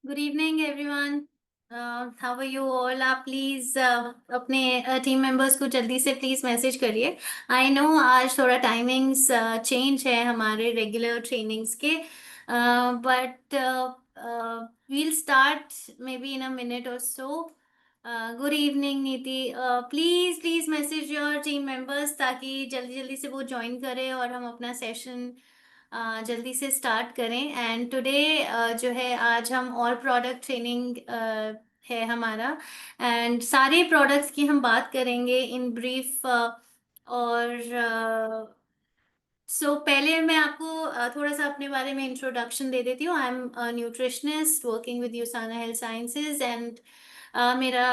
Good evening everyone. How are you all? आप please अपने team members को जल्दी से प्लीज मैसेज करिए। आई नो आज थोड़ा टाइमिंग्स चेंज है हमारे रेगुलर ट्रेनिंग्स के, but we'll start maybe in a minute और so. Good evening Niti. Please please message your team members ताकि जल्दी जल्दी से वो ज्वाइन करें और हम अपना सेशन जल्दी से स्टार्ट करें। एंड टुडे जो है आज हम और प्रोडक्ट ट्रेनिंग है हमारा, एंड सारे प्रोडक्ट्स की हम बात करेंगे इन ब्रीफ। और पहले मैं आपको थोड़ा सा अपने बारे में इंट्रोडक्शन दे देती हूँ। I am nutritionist working with यूसाना health sciences, and मेरा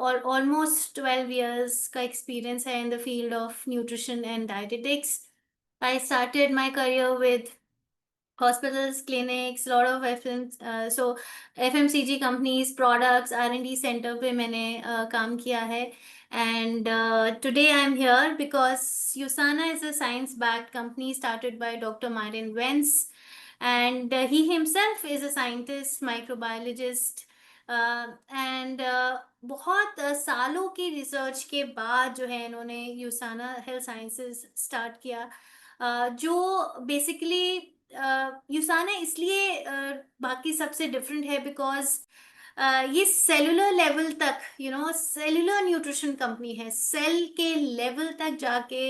ऑलमोस्ट 12 years का एक्सपीरियंस है in the field of nutrition and dietetics. I started my career with hospitals, clinics, lot of FMCG companies, products, R&D center पे मैंने काम किया है। And today I'm here because USANA is a science-backed company started by Dr. Myron Vance, and he himself is a scientist, microbiologist, and बहुत सालों की research के बाद जो है इन्होंने यूसाना हेल्थ साइंसेज स्टार्ट किया, जो बेसिकली यूसाना इसलिए बाकी सबसे डिफरेंट है बिकॉज ये सेलुलर लेवल तक, सेलुलर न्यूट्रिशन कंपनी है। सेल के लेवल तक जाके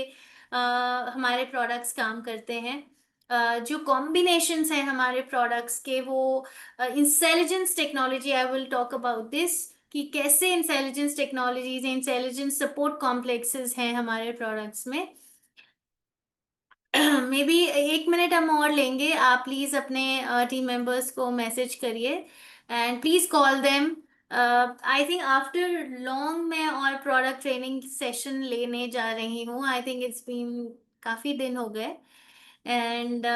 हमारे प्रोडक्ट्स काम करते हैं। जो कॉम्बिनेशंस हैं हमारे प्रोडक्ट्स के, वो intelligence technology, I will talk about this कि कैसे intelligence technologies, intelligence support complexes हैं हमारे प्रोडक्ट्स में। मे बी 1 मिनट हम और लेंगे। आप प्लीज अपने टीम मेंबर्स को मैसेज करिए and please call them. I think after long मैं और प्रोडक्ट ट्रेनिंग सेशन लेने जा रही हूँ। आई थिंक इट्स बीन काफी दिन हो गए। And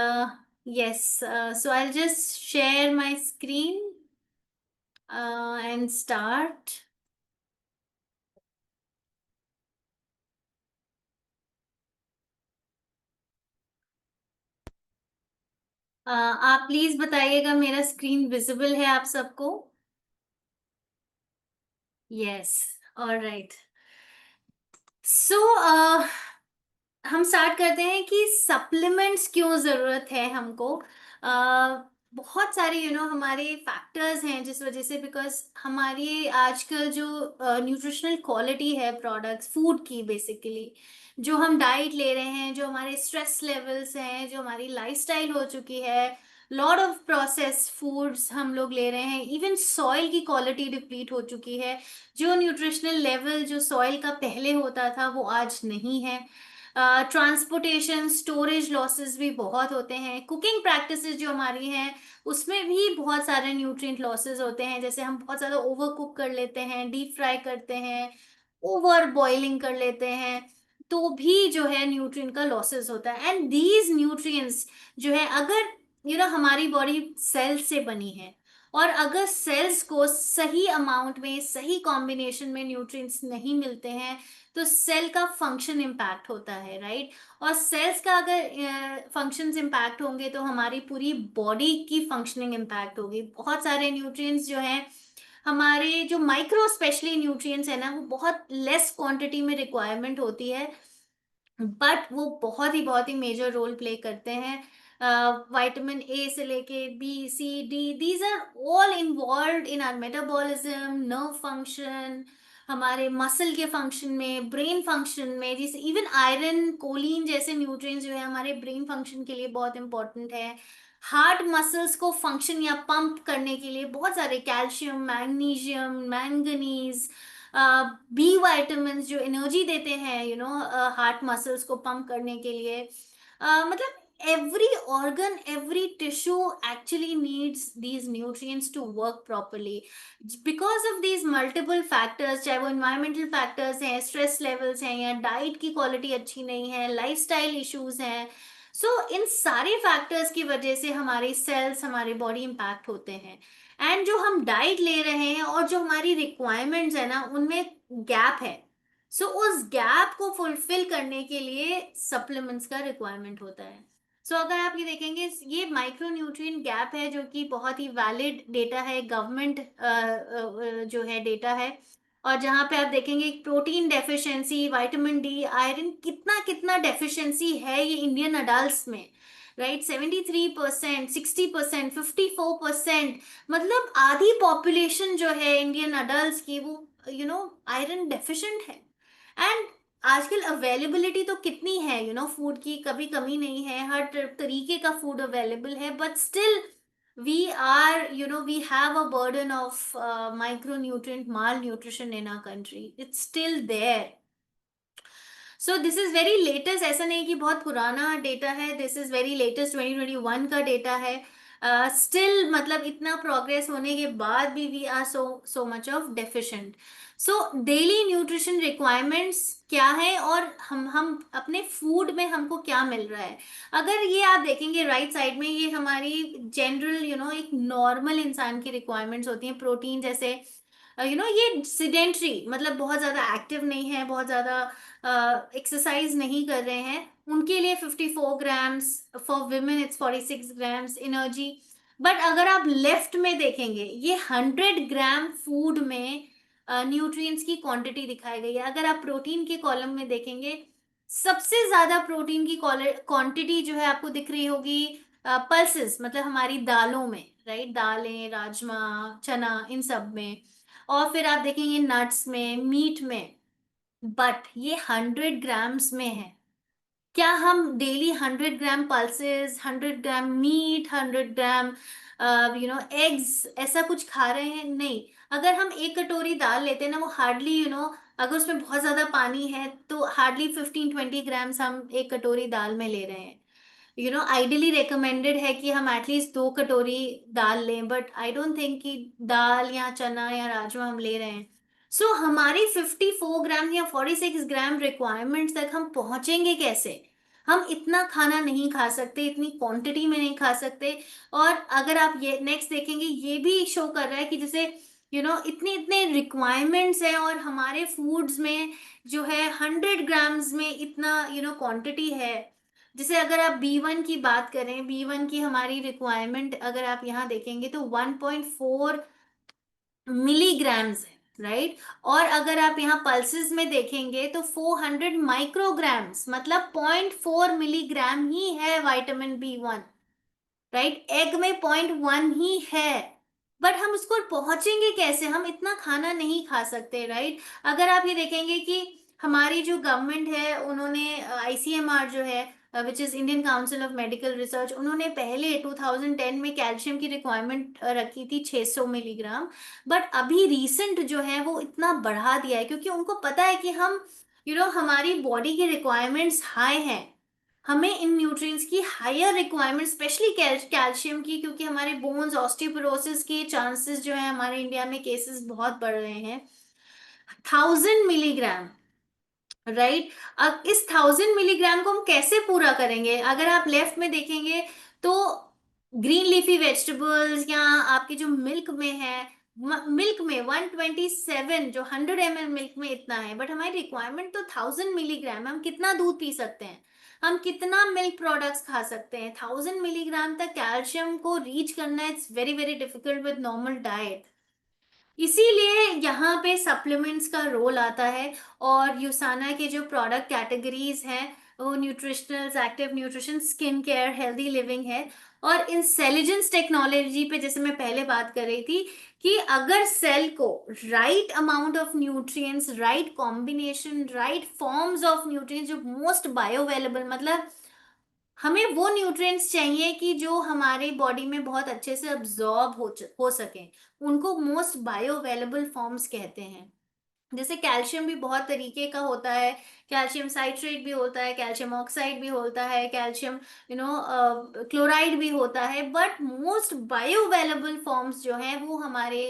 yes, so I just share my screen and start. आप प्लीज बताइएगा मेरा स्क्रीन विजिबल है आप सबको? Yes, alright. सो हम स्टार्ट करते हैं कि सप्लीमेंट्स क्यों जरूरत है हमको। बहुत सारे हमारे फैक्टर्स हैं जिस वजह से, बिकॉज हमारी आजकल जो न्यूट्रिशनल क्वालिटी है प्रोडक्ट्स फूड की, बेसिकली जो हम डाइट ले रहे हैं, जो हमारे स्ट्रेस लेवल्स हैं, जो हमारी लाइफस्टाइल हो चुकी है, लॉट ऑफ प्रोसेस्ड फूड्स हम लोग ले रहे हैं, इवन सॉइल की क्वालिटी डिप्लीट हो चुकी है। जो न्यूट्रिशनल लेवल जो सॉइल का पहले होता था वो आज नहीं है। ट्रांसपोर्टेशन स्टोरेज लॉसेस भी बहुत होते हैं। कुकिंग प्रैक्टिसेस जो हमारी हैं उसमें भी बहुत सारे न्यूट्रिएंट लॉसेस होते हैं, जैसे हम बहुत ज़्यादा ओवर कुक कर लेते हैं, डीप फ्राई करते हैं, ओवर बॉइलिंग कर लेते हैं, तो भी जो है न्यूट्रिएंट का लॉसेस होता है। एंड दीज न्यूट्रिएंट्स जो है, अगर हमारी बॉडी सेल से बनी है और अगर सेल्स को सही अमाउंट में, सही कॉम्बिनेशन में न्यूट्रिएंट्स नहीं मिलते हैं तो सेल का फंक्शन इम्पैक्ट होता है, राइट? और सेल्स का अगर फंक्शंस इम्पैक्ट होंगे तो हमारी पूरी बॉडी की फंक्शनिंग इम्पैक्ट होगी। बहुत सारे न्यूट्रिएंट्स जो हैं हमारे, जो माइक्रो स्पेशली न्यूट्रिएंट्स है ना, वो बहुत लेस क्वांटिटी में रिक्वायरमेंट होती है, बट वो बहुत ही मेजर रोल प्ले करते हैं। विटामिन ए से लेके B C D, these are all involve in our metabolism, nerve function, हमारे मसल के फंक्शन में, ब्रेन फंक्शन में। जैसे इवन आयरन, कोलिन जैसे न्यूट्रिएंट्स जो है हमारे ब्रेन फंक्शन के लिए बहुत इंपॉर्टेंट है। हार्ट मसल्स को फंक्शन या पंप करने के लिए बहुत सारे, calcium, magnesium, manganese, B vitamin जो एनर्जी देते हैं हार्ट मसल्स को पंप करने के लिए। मतलब every organ, every tissue actually needs these nutrients to work properly because of these multiple factors, चाहे वो environmental factors हैं, stress levels हैं, या डाइट की क्वालिटी अच्छी नहीं है, लाइफस्टाइल इश्यूज हैं। इन सारे फैक्टर्स की वजह से हमारे सेल्स, हमारे बॉडी इम्पैक्ट होते हैं। एंड जो हम डाइट ले रहे हैं और जो हमारी रिक्वायरमेंट्स है ना, उनमें गैप है। उस गैप को फुलफिल करने के लिए सप्लीमेंट्स का रिक्वायरमेंट होता है। सो अगर आप ये देखेंगे, ये माइक्रो न्यूट्रिएंट गैप है जो कि बहुत ही वैलिड डेटा है, गवर्नमेंट जो है डेटा है। और जहाँ पे आप देखेंगे protein deficiency, vitamin D, iron, कितना कितना डेफिशिएंसी है ये इंडियन अडल्ट्स में, राइट? 73%, 60%, 54%, मतलब आधी पॉपुलेशन जो है इंडियन अडल्ट्स की, वो आयरन डेफिशिएंट है। एंड आजकल अवेलेबिलिटी तो कितनी है, फूड की कभी कमी नहीं है, हर तरीके का फूड अवेलेबल है, but still we have a burden of micronutrient malnutrition in our country. It's still there. So this is very latest, ऐसा नहीं कि बहुत पुराना डेटा है, दिस इज वेरी लेटेस्ट, 2021 का डेटा है। स्टिल मतलब इतना प्रोग्रेस होने के बाद भी we are so so much of deficient. So daily nutrition requirements क्या है, और हम अपने फूड में हमको क्या मिल रहा है। अगर ये आप देखेंगे राइट साइड में, ये हमारी जनरल एक नॉर्मल इंसान की रिक्वायरमेंट्स होती हैं। प्रोटीन जैसे ये सिडेंट्री, मतलब बहुत ज्यादा एक्टिव नहीं है, बहुत ज्यादा एक्सरसाइज नहीं कर रहे हैं, उनके लिए 54 grams, for women it's 46 grams energy. But अगर आप लेफ्ट में देखेंगे, ये 100 ग्राम फूड में न्यूट्रिएंट्स की क्वांटिटी दिखाई गई है। अगर आप प्रोटीन के कॉलम में देखेंगे, सबसे ज्यादा प्रोटीन की क्वांटिटी जो है आपको दिख रही होगी पल्सेस, मतलब हमारी दालों में, राइट? दालें, राजमा, चना, इन सब में। और फिर आप देखेंगे नट्स में, मीट में। बट ये 100 ग्राम्स में है। क्या हम डेली 100 ग्राम पल्सेस, 100 ग्राम मीट, 100 ग्राम एग्स, ऐसा कुछ खा रहे हैं? नहीं। अगर हम एक कटोरी दाल लेते हैं ना, वो हार्डली अगर उसमें बहुत ज्यादा पानी है तो हार्डली 15-20 ग्राम्स हम एक कटोरी दाल में ले रहे हैं। आइडियली रिकमेंडेड है कि हम एटलीस्ट 2 कटोरी दाल लें, बट आई डोंट थिंक कि दाल या चना या राजमा हम ले रहे हैं। सो हमारी 54 ग्राम या 46 ग्राम रिक्वायरमेंट तक हम पहुंचेंगे कैसे? हम इतना खाना नहीं खा सकते, इतनी क्वांटिटी में नहीं खा सकते। और अगर आप ये नेक्स्ट देखेंगे, ये भी शो कर रहा है कि जैसे इतने इतने रिक्वायरमेंट्स हैं, और हमारे फूड्स में जो है 100 ग्राम्स में इतना क्वांटिटी है। जैसे अगर आप B1 की बात करें, B1 की हमारी रिक्वायरमेंट अगर आप यहाँ देखेंगे तो 1.4 मिलीग्राम्स है, राइट? और अगर आप यहाँ पल्सेस में देखेंगे तो 400 माइक्रोग्राम्स, मतलब 0.4 मिलीग्राम ही है विटामिन B1, राइट? एग में 0.1 ही है। बट हम उसको पहुंचेंगे कैसे? हम इतना खाना नहीं खा सकते, राइट? अगर आप ये देखेंगे कि हमारी जो गवर्नमेंट है, उन्होंने ICMR जो है, which is Indian council of medical research, उन्होंने पहले 2010 में कैल्शियम की रिक्वायरमेंट रखी थी 600 मिलीग्राम। बट अभी रिसेंट जो है वो इतना बढ़ा दिया है, क्योंकि उनको पता है कि हम हमारी बॉडी की रिक्वायरमेंट्स हाई हैं, हमें इन न्यूट्रिएंट्स की हायर रिक्वायरमेंट, स्पेशली कैल्शियम की, क्योंकि हमारे बोन्स ऑस्टियोपोरोसिस के चांसेस जो है हमारे इंडिया में केसेस बहुत बढ़ रहे हैं। 1000 मिलीग्राम, राइट? अब इस 1000 मिलीग्राम को हम कैसे पूरा करेंगे? अगर आप लेफ्ट में देखेंगे तो ग्रीन लीफी वेजिटेबल्स या आपके जो मिल्क में है, मिल्क में 127, जो 100 ml मिल्क में इतना है, बट हमारी रिक्वायरमेंट तो 1000 मिलीग्राम। हम कितना दूध पी सकते हैं, हम कितना मिल्क प्रोडक्ट्स खा सकते हैं? 1000 मिलीग्राम तक कैल्शियम को रीच करना it's very very difficult with normal diet. इसीलिए यहाँ पे सप्लीमेंट्स का रोल आता है। और यूसाना के जो प्रोडक्ट कैटेगरीज हैं, वो nutritionals, active nutrition, skin care, healthy living है। और इंटेलिजेंस टेक्नोलॉजी पे जैसे मैं पहले बात कर रही थी, कि अगर सेल को right amount of nutrients, right combination, right forms of nutrients, जो मोस्ट बायोअवेलेबल, मतलब हमें वो न्यूट्रिएंट्स चाहिए कि जो हमारे बॉडी में बहुत अच्छे से अब्जॉर्ब हो सके, उनको मोस्ट बायोअवेलेबल फॉर्म्स कहते हैं। जैसे कैल्शियम भी बहुत तरीके का होता है, कैल्शियम साइट्रेट भी होता है, कैल्शियम ऑक्साइड भी होता है, कैल्शियम क्लोराइड भी होता है, बट मोस्ट बायोअवेलेबल फॉर्म्स जो हैं वो हमारे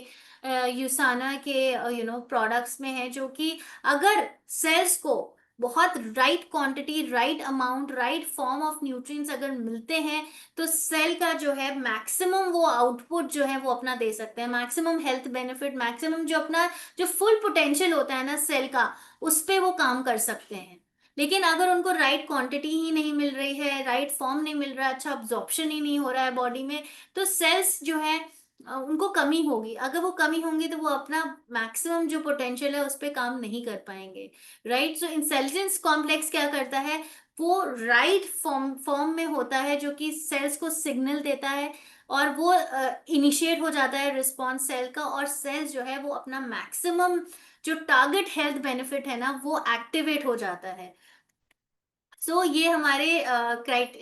यूसाना के प्रोडक्ट्स में है, जो कि अगर सेल्स को बहुत right quantity, right amount, right form of nutrients अगर मिलते हैं, तो सेल का जो है मैक्सिमम वो आउटपुट जो है वो अपना दे सकते हैं, मैक्सिमम हेल्थ बेनिफिट, मैक्सिमम जो अपना जो फुल पोटेंशियल होता है ना सेल का, उस पे वो काम कर सकते हैं। लेकिन अगर उनको राइट क्वांटिटी ही नहीं मिल रही है, राइट फॉर्म नहीं मिल रहा है, अच्छा अब्जॉर्प्शन ही नहीं हो रहा है बॉडी में, तो सेल्स जो है उनको कमी होगी। अगर वो कमी होंगी तो वो अपना मैक्सिमम जो पोटेंशियल है उस पर काम नहीं कर पाएंगे। राइट, सो इंटेलिजेंस कॉम्प्लेक्स क्या करता है, वो राइट फॉर्म में होता है जो कि सेल्स को सिग्नल देता है, और वो इनिशिएट हो जाता है रिस्पॉन्स सेल का, और सेल्स जो है वो अपना मैक्सिमम जो टारगेट हेल्थ बेनिफिट है ना वो एक्टिवेट हो जाता है। ये हमारे क्राइट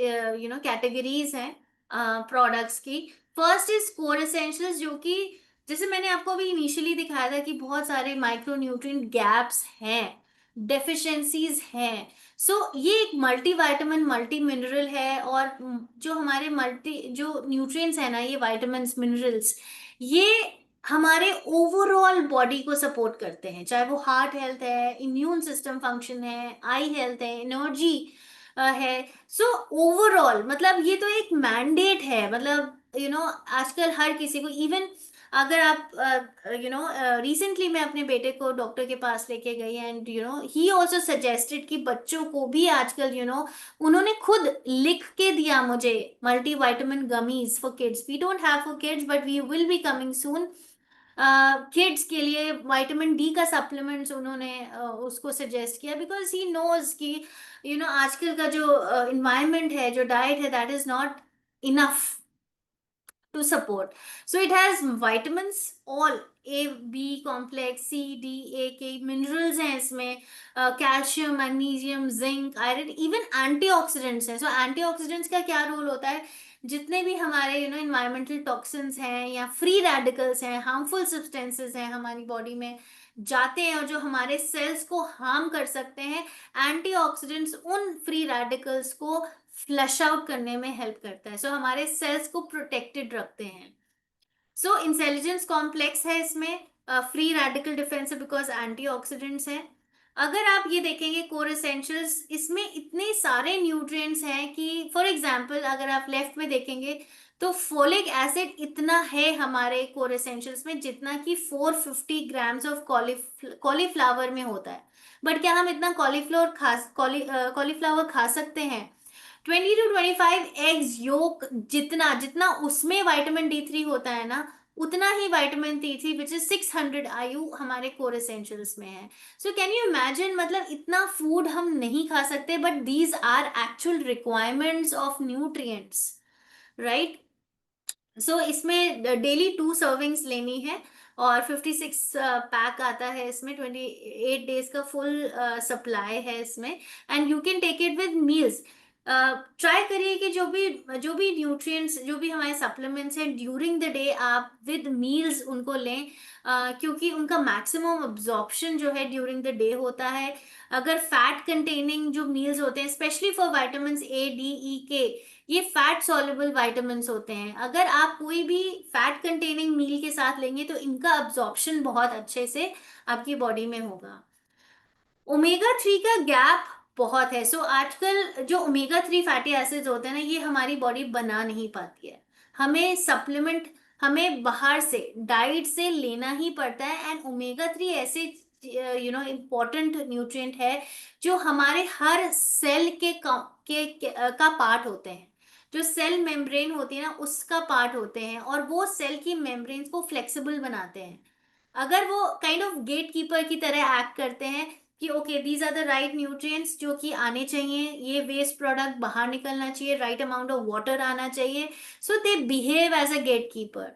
कैटेगरीज हैं प्रोडक्ट्स की। फर्स्ट इज कोर एसेंशियल्स, जो कि जैसे मैंने आपको अभी इनिशियली दिखाया था कि बहुत सारे माइक्रो न्यूट्रिएंट गैप्स हैं, डेफिशिएंसीज हैं। ये एक मल्टी वाइटामिन मल्टी मिनरल है, और जो हमारे मल्टी जो न्यूट्रिएंट्स है ना, ये वाइटामिन मिनरल्स, ये हमारे ओवरऑल बॉडी को सपोर्ट करते हैं, चाहे वो हार्ट हेल्थ है, इम्यून सिस्टम फंक्शन है, आई हेल्थ है, एनर्जी है। ओवरऑल मतलब ये तो एक मैंडेट है, मतलब आजकल हर किसी को, इवन अगर आप रिसेंटली मैं अपने बेटे को डॉक्टर के पास लेके गई, एंड ही ऑल्सो सजेस्टेड कि बच्चों को भी आजकल उन्होंने खुद लिख के दिया मुझे multivitamin gummies for kids. We don't have for kids but we will be coming soon. Kids के लिए विटामिन डी का सप्लीमेंट्स उन्होंने उसको सजेस्ट किया, बिकॉज ही नोज कि आजकल का जो इन्वायरमेंट है, जो डाइट है, that is not enough to support. So it has vitamins, all A, B complex, C, D, A, K, minerals हैं इसमें, calcium, magnesium, zinc, iron, even antioxidants हैं। एंटीऑक्सीडेंट्स का क्या रोल होता है, जितने भी हमारे इन्वायरमेंटल टॉक्सिन्स हैं या फ्री रेडिकल्स हैं, हार्मफुल सब्सटेंसेस हैं, हमारी बॉडी में जाते हैं और जो हमारे सेल्स को हार्म कर सकते हैं, एंटीऑक्सीडेंट्स उन फ्री रेडिकल्स को फ्लश आउट करने में हेल्प करता है। हमारे सेल्स को प्रोटेक्टेड रखते हैं। इंटेलिजेंस कॉम्प्लेक्स है इसमें, फ्री रेडिकल डिफेंस है बिकॉज एंटीऑक्सीडेंट्स हैं। अगर आप ये देखेंगे कोर एसेंशियल्स, इसमें इतने सारे न्यूट्रिएंट्स हैं कि फॉर एग्जांपल अगर आप लेफ्ट में देखेंगे तो फोलिक एसिड इतना है हमारे कोर एसेंशियल्स में जितना कि 450 ग्राम्स ऑफ कॉलीफ्लावर में होता है। बट क्या हम इतना कॉलीफ्लावर खा सकते हैं? 20 to 25 एग्स योक, जितना जितना उसमें विटामिन D3 होता है ना, उतना ही vitamin D3 which is 600 IU हमारे कोर एसेंशियल्स में है। कैन यू इमेजिन, मतलब इतना फूड हम नहीं खा सकते, but these are actual requirements of nutrients, right? इसमें डेली 2 सर्विंग्स लेनी है, और 56 पैक आता है इसमें, 28 डेज का फुल सप्लाई है इसमें, and you can take it with meals. Try करिए कि जो भी न्यूट्रिएंट्स, जो भी हमारे सप्लीमेंट्स हैं, ड्यूरिंग द डे आप विद मील्स उनको लें, क्योंकि उनका मैक्सिमम अब्जॉर्प्शन जो है ड्यूरिंग द डे होता है। अगर फैट कंटेनिंग जो मील्स होते हैं, specially for vitamin A, D, E, K, ये फैट सॉल्युबल विटामिन्स होते हैं, अगर आप कोई भी फैट कंटेनिंग मील के साथ लेंगे तो इनका अब्जॉर्प्शन बहुत अच्छे से आपकी बॉडी में होगा। ओमेगा 3 का गैप बहुत है। आजकल जो ओमेगा 3 फैटी एसिड्स होते हैं ना, ये हमारी बॉडी बना नहीं पाती है, हमें सप्लीमेंट, हमें बाहर से डाइट से लेना ही पड़ता है। एंड ओमेगा 3 ऐसे इम्पोर्टेंट न्यूट्रिएंट है जो हमारे हर सेल का पार्ट होते हैं, जो सेल मेम्ब्रेन होती है ना उसका पार्ट होते हैं, और वो सेल की मेम्ब्रेन को फ्लेक्सिबल बनाते हैं। अगर वो काइंड ऑफ गेट कीपर की तरह एक्ट करते हैं कि okay these are the right nutrients जो कि आने चाहिए, ये वेस्ट प्रोडक्ट बाहर निकलना चाहिए, राइट अमाउंट ऑफ वाटर आना चाहिए, they behave as a gatekeeper.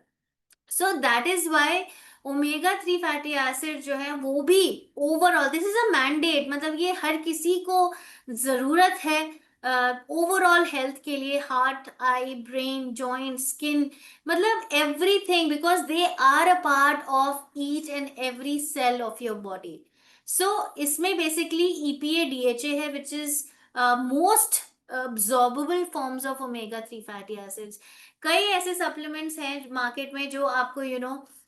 That is why omega 3 fatty acid जो है वो भी overall, this is a mandate, मतलब ये हर किसी को जरूरत है ओवरऑल हेल्थ के लिए, heart, eye, brain, joint, skin, मतलब everything, because they are a part of each and every cell of your body. इसमें बेसिकली EPA DHA है which is most absorbable forms of omega 3 fatty acids। कई ऐसे supplements हैं market में जो आपको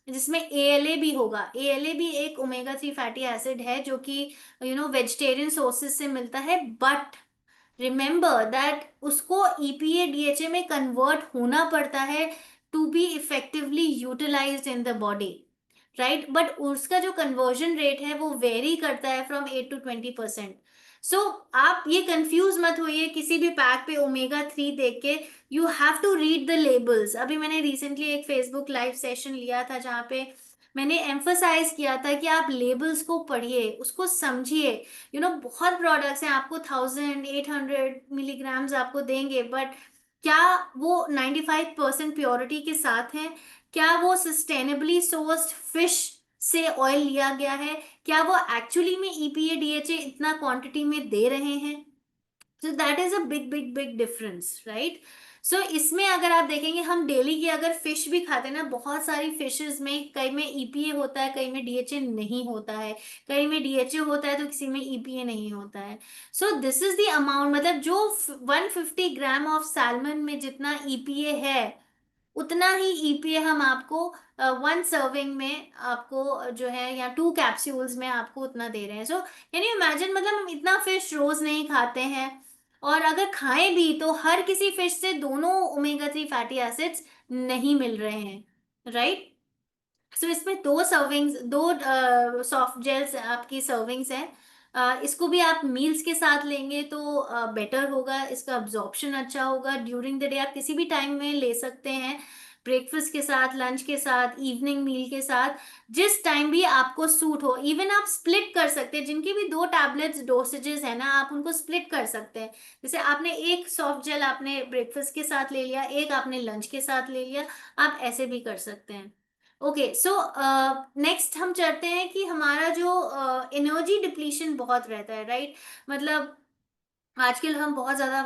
जिसमें ALA भी होगा। ALA भी एक ओमेगा 3 फैटी एसिड है जो कि वेजिटेरियन सोर्सेज से मिलता है, बट रिमेंबर दैट उसको EPA DHA में कन्वर्ट होना पड़ता है to be effectively utilised in the body, right? But उसका जो कन्वर्जन रेट है वो वेरी करता है फ्रॉम 8 to 20%। सो आप ये कंफ्यूज मत होइए किसी भी पैक पे ओमेगा 3 देख के। You have to read the labels. अभी मैंने रिसेंटली एक फेसबुक लाइव सेशन लिया था जहाँ पे मैंने एम्फसाइज किया था कि आप लेबल्स को पढ़िए, उसको समझिए। बहुत प्रोडक्ट्स हैं, आपको 1800 मिलीग्राम्स आपको देंगे, बट क्या वो 95% प्योरिटी के साथ है? क्या वो सस्टेनेबली सोर्स्ड फिश से ऑयल लिया गया है? क्या वो एक्चुअली में ईपीए डीएचए इतना क्वांटिटी में दे रहे हैं? So that is a big big big difference, right? So इसमें अगर आप देखेंगे, हम डेली की अगर फिश भी खाते हैं ना, बहुत सारी फिशेस में कई में ईपीए होता है, कई में डीएचए नहीं होता है, कई में डीएचए होता है तो किसी में ईपीए नहीं होता है। सो दिस इज द अमाउंट, मतलब जो 150 ग्राम ऑफ सैल्मन में जितना ईपीए है, उतना ही ईपीए हम आपको 1 सर्विंग में आपको जो है, या 2 कैप्सूल्स में आपको उतना दे रहे हैं। सो कैन यू इमेजिन, मतलब हम इतना फिश रोज नहीं खाते हैं, और अगर खाएं भी तो हर किसी फिश से दोनों ओमेगा 3 फैटी एसिड्स नहीं मिल रहे हैं, राइट? सो इसमें 2 सर्विंग्स, 2 सॉफ्ट जेल्स आपकी सर्विंग्स है। इसको भी आप मील्स के साथ लेंगे तो बेटर होगा, इसका अब्जॉर्प्शन अच्छा होगा। ड्यूरिंग द डे आप किसी भी टाइम में ले सकते हैं, ब्रेकफास्ट के साथ, लंच के साथ, इवनिंग मील के साथ, जिस टाइम भी आपको सूट हो। इवन आप स्प्लिट कर सकते हैं, जिनकी भी 2 टैबलेट्स डोसेजेस है ना, आप उनको स्प्लिट कर सकते हैं। जैसे आपने एक सॉफ्ट जेल आपने ब्रेकफास्ट के साथ ले लिया, एक आपने लंच के साथ ले लिया, आप ऐसे भी कर सकते हैं। ओके, सो नेक्स्ट हम चलते हैं कि हमारा जो एनर्जी डिप्लीशन बहुत रहता है, राइट? मतलब आजकल हम बहुत ज्यादा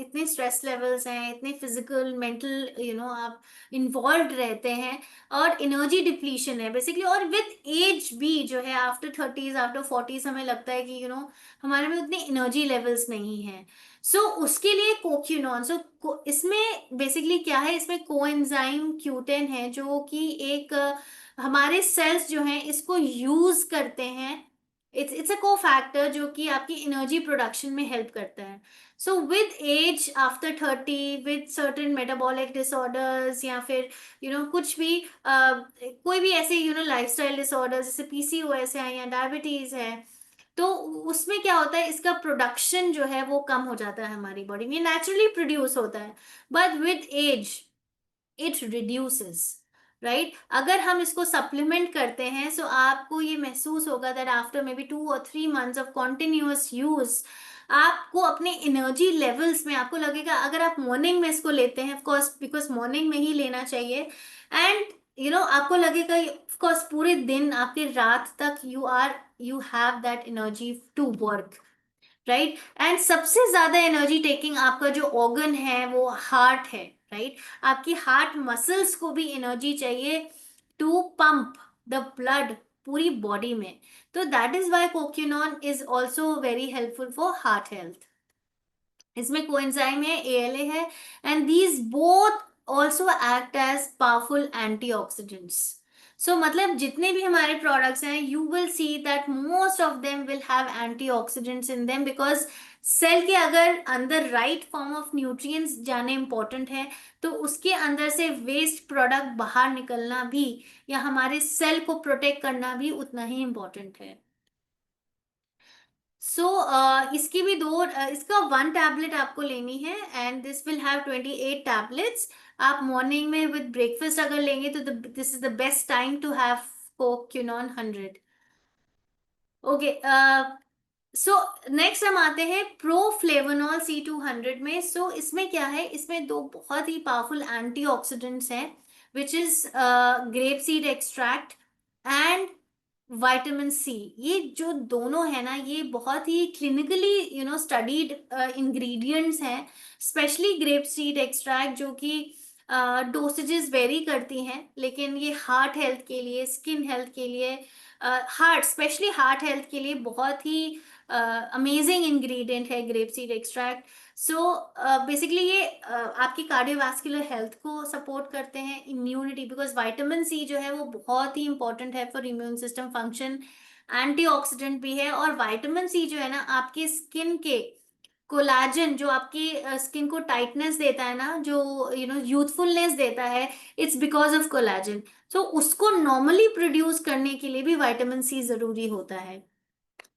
इतने स्ट्रेस लेवल्स हैं, इतने फिजिकल मेंटल आप इन्वॉल्व रहते हैं, और एनर्जी डिप्लीशन है बेसिकली। और विद एज भी जो है, आफ्टर 30s, आफ्टर 40s, हमें लगता है कि हमारे में उतनी एनर्जी लेवल्स नहीं है। सो उसके लिए कोक्यूनॉन, इसमें बेसिकली क्या है, इसमें कोएंजाइम क्यूटेन है, जो कि एक हमारे सेल्स जो हैं इसको यूज करते हैं। इट्स अ को फैक्टर जो कि आपकी एनर्जी प्रोडक्शन में हेल्प करता है। So with age, after 30, with certain metabolic disorders, या फिर कुछ भी कोई भी ऐसे लाइफस्टाइल डिसऑर्डर्स जैसे पीसीओएस है या डायबिटीज है, तो उसमें क्या होता है, इसका प्रोडक्शन जो है वो कम हो जाता है हमारी बॉडी में, नेचुरली प्रोड्यूस होता है, but with age it reduces, right? अगर हम इसको सप्लीमेंट करते हैं, सो आपको ये महसूस होगा दैट आफ्टर मे बी 2 और 3 मंथ्स ऑफ कॉन्टिन्यूअस यूज, आपको अपने एनर्जी लेवल्स में आपको लगेगा, अगर आप मॉर्निंग में इसको लेते हैं, ऑफ कोर्स बिकॉज मॉर्निंग में ही लेना चाहिए, एंड आपको लगेगा ऑफ कोर्स पूरे दिन, आपके रात तक you have that energy to work, right? And सबसे ज्यादा एनर्जी टेकिंग आपका जो ऑर्गन है वो हार्ट है, राइट? आपकी हार्ट मसल्स को भी एनर्जी चाहिए टू पंप द ब्लड पूरी बॉडी में। तो दैट इज वाई कोक्यूनॉन is also very helpful for heart health. इसमें कोएंजाइम है, एएलए है, and these both also act as powerful antioxidants. So मतलब जितने भी हमारे प्रोडक्ट्स हैं, you will see that most of them will have antioxidants in them, because cell के अगर अंदर राइट फॉर्म ऑफ न्यूट्रिएंट्स जाने इंपॉर्टेंट है, तो उसके अंदर से वेस्ट प्रोडक्ट बाहर निकलना भी, या हमारे सेल को प्रोटेक्ट करना भी उतना ही इंपॉर्टेंट है। सो इसकी भी इसका 1 टैबलेट आपको लेनी है, and this will have 28 tablets. आप मॉर्निंग में विद ब्रेकफास्ट अगर लेंगे तो this is the best time to have कोक्यूनॉन 100। ओके, सो नेक्स्ट हम आते हैं प्रोफ्लेवोनॉल C200 में। सो इसमें क्या है, इसमें 2 बहुत ही पावरफुल एंटीऑक्सीडेंट्स हैं, which is grep seed extract and vitamin C। ये जो दोनों है ना, ये बहुत ही क्लिनिकली स्टडीड इंग्रेडिएंट्स हैं। स्पेशली ग्रेप सीड एक्सट्रैक्ट, जो कि डोसेजेस वेरी करती हैं, लेकिन ये हार्ट हेल्थ के लिए, स्किन हेल्थ के लिए, हार्ट स्पेशली हार्ट हेल्थ के लिए बहुत ही अमेजिंग इंग्रेडिएंट है grep seed extract. So basically ये आपकी कार्डियोवास्कुलर हेल्थ को सपोर्ट करते हैं, इम्यूनिटी, बिकॉज विटामिन C जो है वो बहुत ही इंपॉर्टेंट है for immune system function, antioxidant भी है। और विटामिन C जो है ना, आपके स्किन के कोलाजन, जो आपकी स्किन को टाइटनेस देता है ना, जो यूथफुलनेस देता है, इट्स बिकॉज ऑफ कोलाजन। सो उसको नॉर्मली प्रोड्यूस करने के लिए भी विटामिन C जरूरी होता है।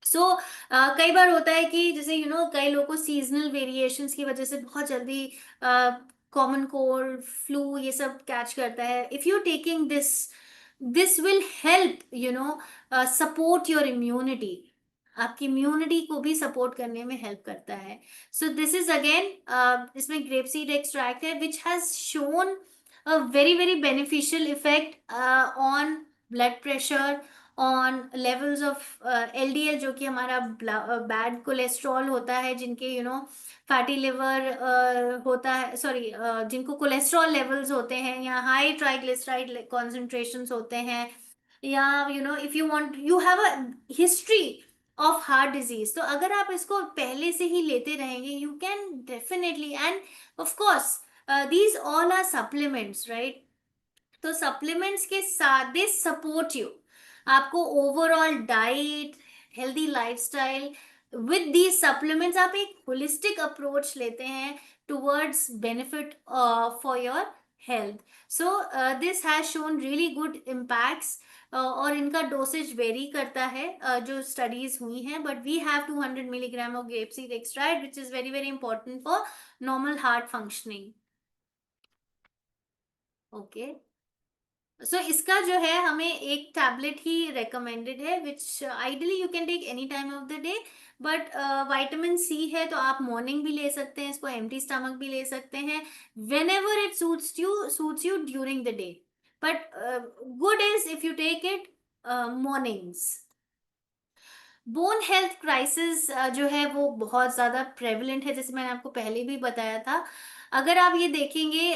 सो कई बार होता है कि जैसे कई लोगों को सीजनल वेरिएशंस की वजह से बहुत जल्दी कॉमन कोल्ड, फ्लू ये सब कैच करता है. If you taking this, this will help support your immunity. आपकी इम्यूनिटी को भी सपोर्ट करने में हेल्प करता है. सो दिस इज अगेन, इसमें ग्रेप सीड एक्सट्रैक्ट है which has shown a very very beneficial effect on blood pressure, on levels of LDL, जो कि हमारा बैड कोलेस्ट्रॉल होता है, जिनके फैटी लिवर होता है, सॉरी, जिनको कोलेस्ट्रॉल लेवल्स होते हैं, या हाई ट्राइग्लिसराइड कॉन्सेंट्रेशंस होते हैं, या if you want, you have a history of heart disease, तो अगर आप इसको पहले से ही लेते रहेंगे, you can definitely, and of course these all are supplements, right. तो सप्लीमेंट्स के साथ दे सपोर्ट यू, आपको overall diet, healthy lifestyle, with these supplements आप एक होलिस्टिक अप्रोच लेते हैं towards benefit for your health. So this has shown really good impacts, और इनका डोसेज वेरी करता है, जो स्टडीज हुई हैं, but we have 200 milligram of grape seed extract which is very very important for normal heart functioning. Okay. So इसका जो है हमें एक टैबलेट ही रेकमेंडेड है, which ideally you can take any time of the day, but vitamin C है तो आप मॉर्निंग भी ले सकते हैं इसको, एम्प्टी स्टमक भी ले सकते हैं, whenever it suits you during the day, but good is if you take it mornings. Bone health crisis जो है वो बहुत ज्यादा प्रेवलेंट है, जैसे मैंने आपको पहले भी बताया था. अगर आप ये देखेंगे,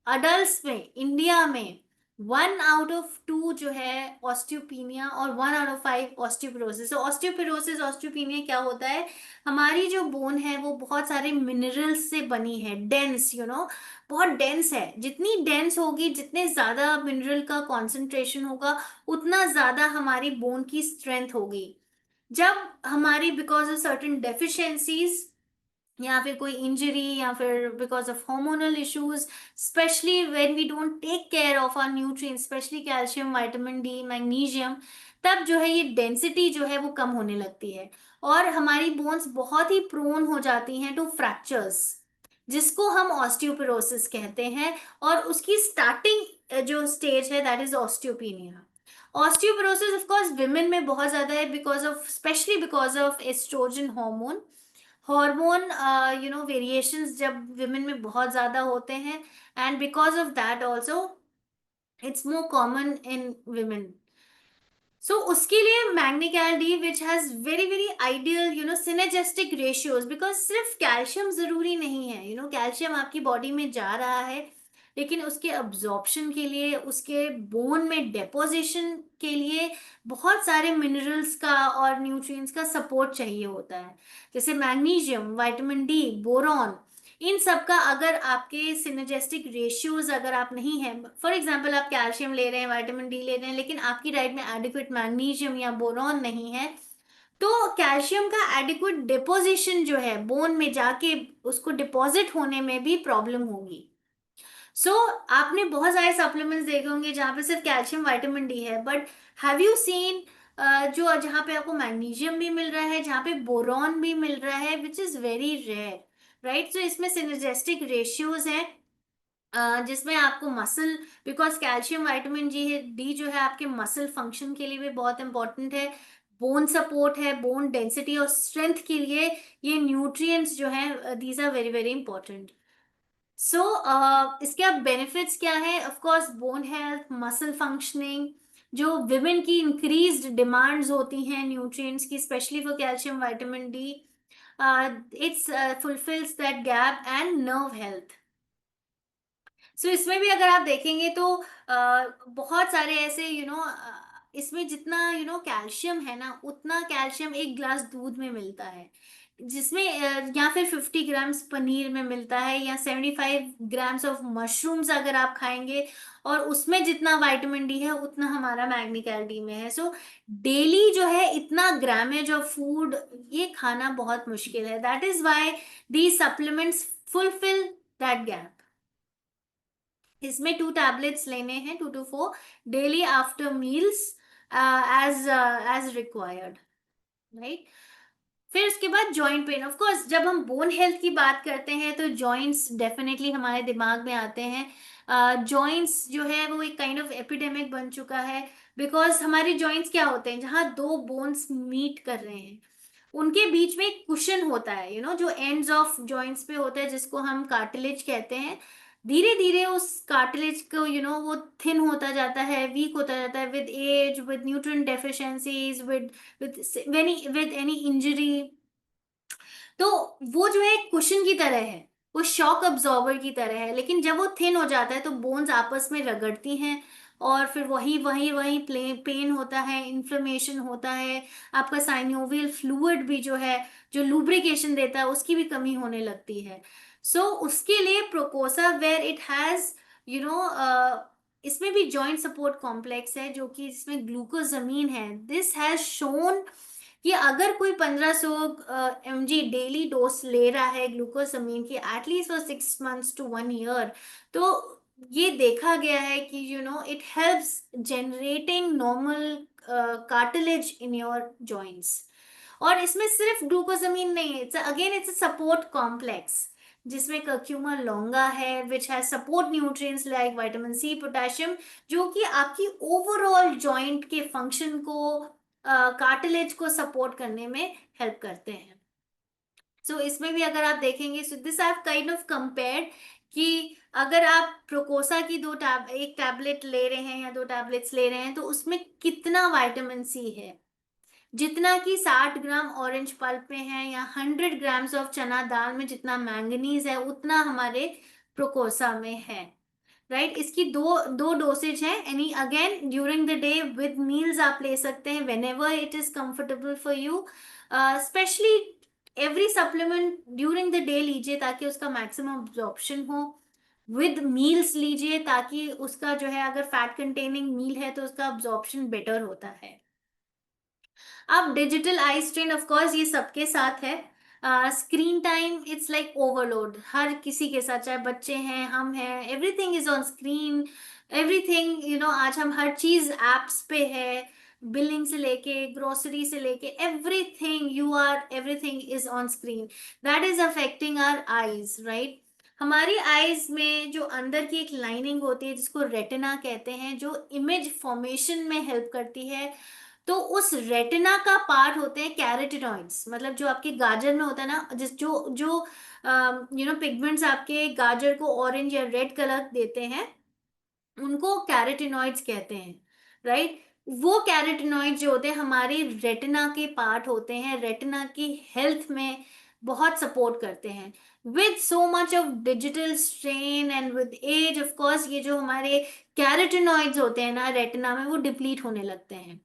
अडल्ट में इंडिया में 1 आउट ऑफ 2 जो है ऑस्टियोपीनिया, और 1 आउट ऑफ 5 ऑस्टियोपोरोसिस. तो ऑस्टियोपोरोसिस, ऑस्टियोपीनिया क्या होता है, हमारी जो बोन है वो बहुत सारे मिनरल्स से बनी है, डेंस, बहुत डेंस है. जितनी डेंस होगी, जितने ज्यादा मिनरल का कॉन्सेंट्रेशन होगा, उतना ज्यादा हमारी बोन की स्ट्रेंथ होगी. जब हमारी बिकॉज ऑफ सर्टेन डेफिशिएंसीज, या फिर कोई इंजरी, या फिर because of hormonal issues, especially when we don't take care of our nutrients, especially calcium, vitamin D, magnesium, तब जो है ये डेंसिटी जो है वो कम होने लगती है, और हमारी बोन्स बहुत ही प्रोन हो जाती हैं टू फ्रैक्चर्स, जिसको हम ऑस्टियोपोरोसिस कहते हैं. और उसकी स्टार्टिंग जो स्टेज है, that is osteopenia. Osteoporosis of course women में बहुत ज्यादा है, because of, specially because of estrogen hormone, hormone variations जब विमेन में बहुत ज्यादा होते हैं, and because of that also it's more common in women. So उसके लिए Magnical D which has very very ideal synergistic ratios, because सिर्फ calcium जरूरी नहीं है. कैल्शियम आपकी बॉडी में जा रहा है, लेकिन उसके अब्जॉर्प्शन के लिए, उसके बोन में डेपोजिशन के लिए बहुत सारे मिनरल्स का और न्यूट्रिएंट्स का सपोर्ट चाहिए होता है, जैसे मैग्नीशियम, विटामिन डी, बोरॉन. इन सब का अगर आपके सिनेजेस्टिक रेशियोज अगर आप नहीं है, फॉर एग्जांपल आप कैल्शियम ले रहे हैं, विटामिन डी ले रहे हैं, लेकिन आपकी डाइट में एडिक्वेट मैग्नीशियम या बोरॉन नहीं है, तो कैल्शियम का एडिक्वेट डिपोजिशन जो है बोन में जाके उसको डिपॉजिट होने में भी प्रॉब्लम होगी. आपने बहुत सारे सप्लीमेंट्स देखे होंगे जहाँ पे सिर्फ कैल्शियम, विटामिन डी है, बट हैव यू सीन जो जहाँ पे आपको मैग्नीशियम भी मिल रहा है, जहाँ पे बोरॉन भी मिल रहा है, which is very rare, right. तो इसमें सिनर्जेस्टिक रेशियोज हैं, जिसमें आपको मसल, बिकॉज कैल्शियम, विटामिन जी है, डी जो है आपके मसल फंक्शन के लिए भी बहुत इंपॉर्टेंट है, बोन सपोर्ट है, बोन डेंसिटी और स्ट्रेंथ के लिए ये न्यूट्रिएंट्स जो है, these are very very important. So इसके अब बेनिफिट्स क्या है, of course bone health, muscle functioning, जो विमेन की इंक्रीज्ड डिमांड्स होती हैं न्यूट्रिएंट्स की, specially for calcium, vitamin D, it's fulfils that gap, and nerve health. So इसमें भी अगर आप देखेंगे तो बहुत सारे ऐसे इसमें जितना कैल्शियम है ना, उतना कैल्शियम एक ग्लास दूध में मिलता है, जिसमें या फिर 50 ग्राम्स पनीर में मिलता है, या 75 ग्राम्स ऑफ मशरूम्स अगर आप खाएंगे, और उसमें जितना विटामिन डी है उतना हमारा मैग्नीकैल डी में है. सो डेली जो है इतना ग्रामेज ऑफ फूड ये खाना बहुत मुश्किल है, that is why the supplements fulfil that gap. इसमें 2 टैबलेट्स लेने हैं, 2 to 4 daily after meals, as as required. Right. फिर उसके बाद जॉइंट पेन, ऑफ कोर्स जब हम बोन हेल्थ की बात करते हैं तो जॉइंट्स डेफिनेटली हमारे दिमाग में आते हैं। जॉइंट्स जो है वो एक काइंड ऑफ एपिडेमिक बन चुका है, बिकॉज हमारे जॉइंट्स क्या होते हैं, जहाँ दो बोन्स मीट कर रहे हैं उनके बीच में एक कुशन होता है, जो एंड्स ऑफ जॉइंट्स पे होता है, जिसको हम कार्टिलेज कहते हैं। धीरे धीरे उस कार्टिलेज को वो थिन होता जाता है, वीक होता जाता है with age, with nutrient deficiencies, with any injury. तो वो जो है एक कुशन की तरह है, वो शॉक अब्जॉर्बर की तरह है, लेकिन जब वो थिन हो जाता है तो बोन्स आपस में रगड़ती हैं, और फिर वही वही वही पेन होता है, इन्फ्लेमेशन होता है, आपका साइनोवियल फ्लूइड भी जो है, जो लुब्रिकेशन देता है, उसकी भी कमी होने लगती है। उसके लिए प्रोकोसा, where it has you know इसमें भी जॉइंट सपोर्ट कॉम्प्लेक्स है, जो कि इसमें ग्लूकोजमीन है, दिस हैज शोन कि अगर कोई 1500 mg डेली डोज ले रहा है ग्लूकोसामिन की, at least for 6 months to 1 year, तो ये देखा गया है कि it helps generating normal cartilage in your joints. और इसमें सिर्फ ग्लूकोसामिन नहीं है, इट्स अ सपोर्ट कॉम्प्लेक्स, जिसमें कर्क्यूमा लॉन्गा है, which has support nutrients like vitamin C, potassium, जो कि आपकी ओवरऑल जॉइंट के फंक्शन को, कार्टिलेज को सपोर्ट करने में हेल्प करते हैं। इसमें भी अगर आप देखेंगे, so this I have kind of compared कि अगर आप प्रोकोसा की एक टैबलेट ले रहे हैं या दो टैबलेट्स ले रहे हैं, तो उसमें कितना विटामिन सी है, जितना कि 60 ग्राम ऑरेंज पल्प में है, या 100 ग्राम्स ऑफ चना दाल में जितना मैंगनीज है, उतना हमारे प्रोकोसा में है। राइट, इसकी दो दो डोसेज है, any again during the day with meals आप ले सकते हैं, whenever it is comfortable for you. Specially every supplement during the day लीजिए, ताकि उसका मैक्सिमम अब्जॉर्प्शन हो। विद मील्स लीजिए, ताकि उसका जो है, अगर फैट कंटेनिंग मील है तो उसका अब्जॉर्प्शन बेटर होता है। अब digital eye strain, of course ये सबके साथ है। Screen time it's like overload, हर किसी के साथ, चाहे बच्चे हैं, हम हैं, everything is on screen. Everything आज हम हर चीज एप्स पे है, बिलिंग से लेके ग्रोसरी से लेके everything is on screen. That is affecting our eyes, right. हमारी आईज में जो अंदर की एक लाइनिंग होती है, जिसको रेटिना कहते हैं, जो इमेज फॉर्मेशन में हेल्प करती है, तो उस रेटिना का पार्ट होते हैं कैरेटिनॉइड्स, मतलब जो आपके गाजर में होता है ना, जिस जो जो पिगमेंट्स आपके गाजर को ऑरेंज या रेड कलर देते हैं, उनको कैरेटिनॉइड्स कहते हैं, राइट। वो कैरेटिनॉइड जो होते हैं हमारे रेटिना के पार्ट होते हैं, रेटिना की हेल्थ में बहुत सपोर्ट करते हैं। With so much of digital strain and with age, of course ये जो हमारे कैरेटिनॉइड्स होते हैं ना रेटिना में, वो डिप्लीट होने लगते हैं।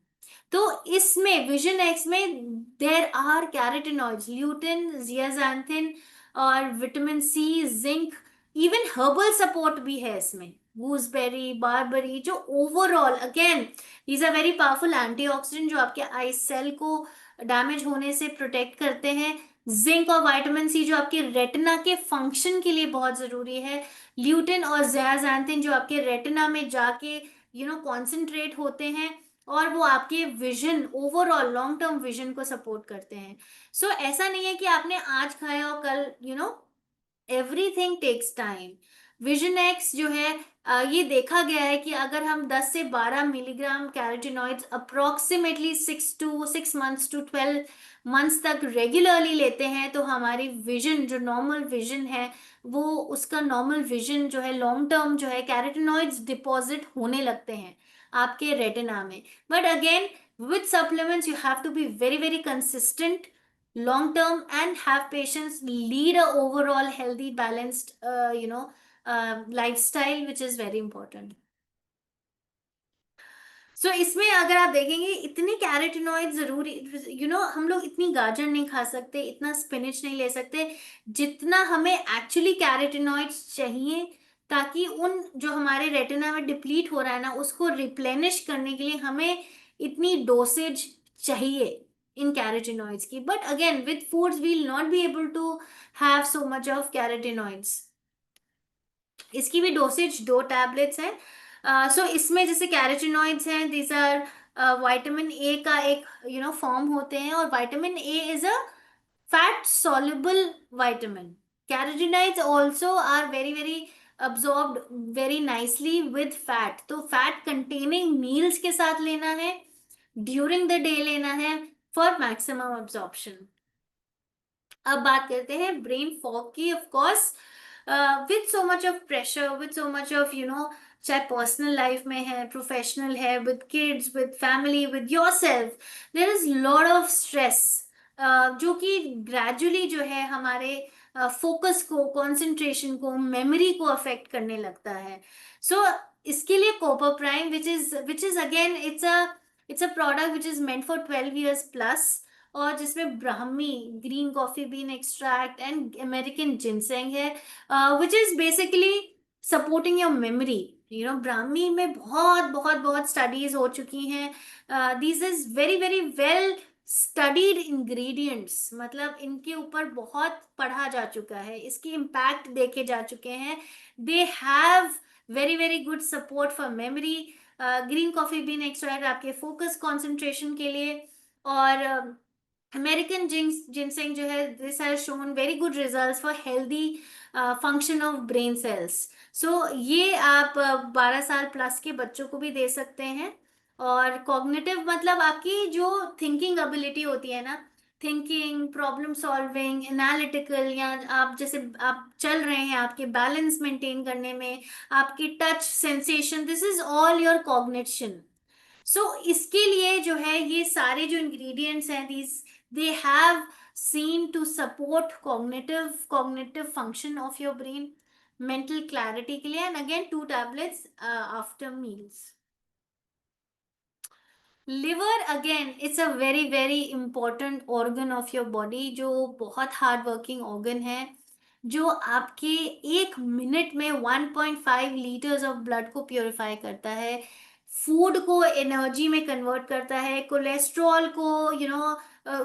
तो इसमें विजन एक्स में there are carotenoids, lutein, zeaxanthin, और vitamin C, zinc, even herbal support भी है इसमें, गूसबेरी, बारबेरी, जो overall again these are very powerful antioxidant, जो आपके आई सेल को डैमेज होने से प्रोटेक्ट करते हैं। जिंक और विटामिन सी जो आपके रेटिना के फंक्शन के लिए बहुत जरूरी है। ल्यूटिन और ज़ियाज़ैंथिन जो आपके रेटिना में जाके कॉन्सेंट्रेट होते हैं, और वो आपके vision, overall long term vision को सपोर्ट करते हैं। ऐसा नहीं है कि आपने आज खाया और कल everything takes time. Vision X जो है, ये देखा गया है कि अगर हम 10 से 12 milligram carotenoids approximately 6 months to 12 months तक रेगुलरली लेते हैं, तो हमारी विजन, जो नॉर्मल विजन है, वो उसका नॉर्मल विजन जो है, लॉन्ग टर्म जो है, कैरोटीनॉइड्स डिपॉजिट होने लगते हैं आपके रेटिना में। But again, with supplements you have to be very very consistent long term and have patience, lead a overall healthy balanced lifestyle, which is very important. इसमें अगर आप देखेंगे, इतने कैरोटीनॉइड जरूरी, हम लोग इतनी गाजर नहीं खा सकते, इतना स्पिनच नहीं ले सकते, जितना हमें एक्चुअली कैरोटीनॉइड्स चाहिए, ताकि उन जो हमारे रेटिना में डिप्लीट हो रहा है ना, उसको रिप्लेनिश करने के लिए हमें इतनी डोसेज चाहिए इन कैरोटीनॉइड्स की। But again with foods we will not be able to have so much of carotenoids. इसकी भी डोसेज 2 टैबलेट्स हैं। इसमें जैसे कैरोटीनॉइड्स हैं, दीज आर विटामिन ए का एक फॉर्म होते हैं, और vitamin A is a fat soluble vitamin. Carotenoids also are very very absorbed very nicely with fat. तो fat containing meals के साथ लेना है, during the day लेना है for maximum absorption. अब बात करते हैं ब्रेन फॉग की. Of course with so much of pressure, with so much of चाहे पर्सनल लाइफ में है, प्रोफेशनल है, with kids, with family, with yourself, there is lot of stress जो कि ग्रेजुअली जो है हमारे फोकस को, कंसंट्रेशन को, मेमोरी को अफेक्ट करने लगता है. सो इसके लिए कोपर prime, which is again it's a product which is meant for 12 years plus, और जिसमें Brahmi green coffee bean extract and American ginseng है, which is basically supporting your memory. Brahmi में बहुत बहुत बहुत स्टडीज हो चुकी हैं. This is very very well studied ingredients, मतलब इनके ऊपर बहुत पढ़ा जा चुका है, इसके इम्पैक्ट देखे जा चुके हैं. They have very very good support for memory. Green coffee bean extract आपके फोकस कंसंट्रेशन के लिए, और अमेरिकन जिनसेंग जो है, this has shown very good results for healthy function of brain cells. So ये आप 12 साल प्लस के बच्चों को भी दे सकते हैं. और कॉग्निटिव मतलब आपकी जो थिंकिंग एबिलिटी होती है ना, थिंकिंग, प्रॉब्लम सॉल्विंग, एनालिटिकल, या आप जैसे आप चल रहे हैं, आपके बैलेंस मेंटेन करने में, आपकी touch sensation, this is all your cognition. So इसके लिए जो है ये सारे जो इंग्रेडिएंट्स हैं, these they have seen to support cognitive function of your brain, mental clarity के लिए. And again 2 tablets after meals. Liver again it's a very very important organ of your body, जो बहुत हार्ड वर्किंग ऑर्गन है, जो आपके 1 minute में 1.5 liters of blood को purify करता है, फूड को एनर्जी में कन्वर्ट करता है, कोलेस्ट्रॉल को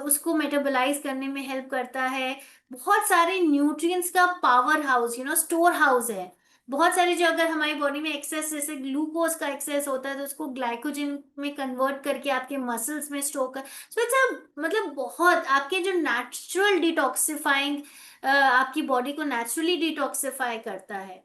उसको मेटाबोलाइज करने में हेल्प करता है, बहुत सारे न्यूट्रिएंट्स का पावर हाउस, स्टोर हाउस है. बहुत सारे जो अगर हमारी बॉडी में एक्सेस, जैसे ग्लूकोज का एक्सेस होता है, तो उसको ग्लाइकोजन में कन्वर्ट करके आपके मसल्स में स्टोर कर. सो इट्स मतलब बहुत आपके जो नेचुरल डिटॉक्सिफाइंग, आपकी बॉडी को नेचुरली डिटॉक्सिफाई करता है.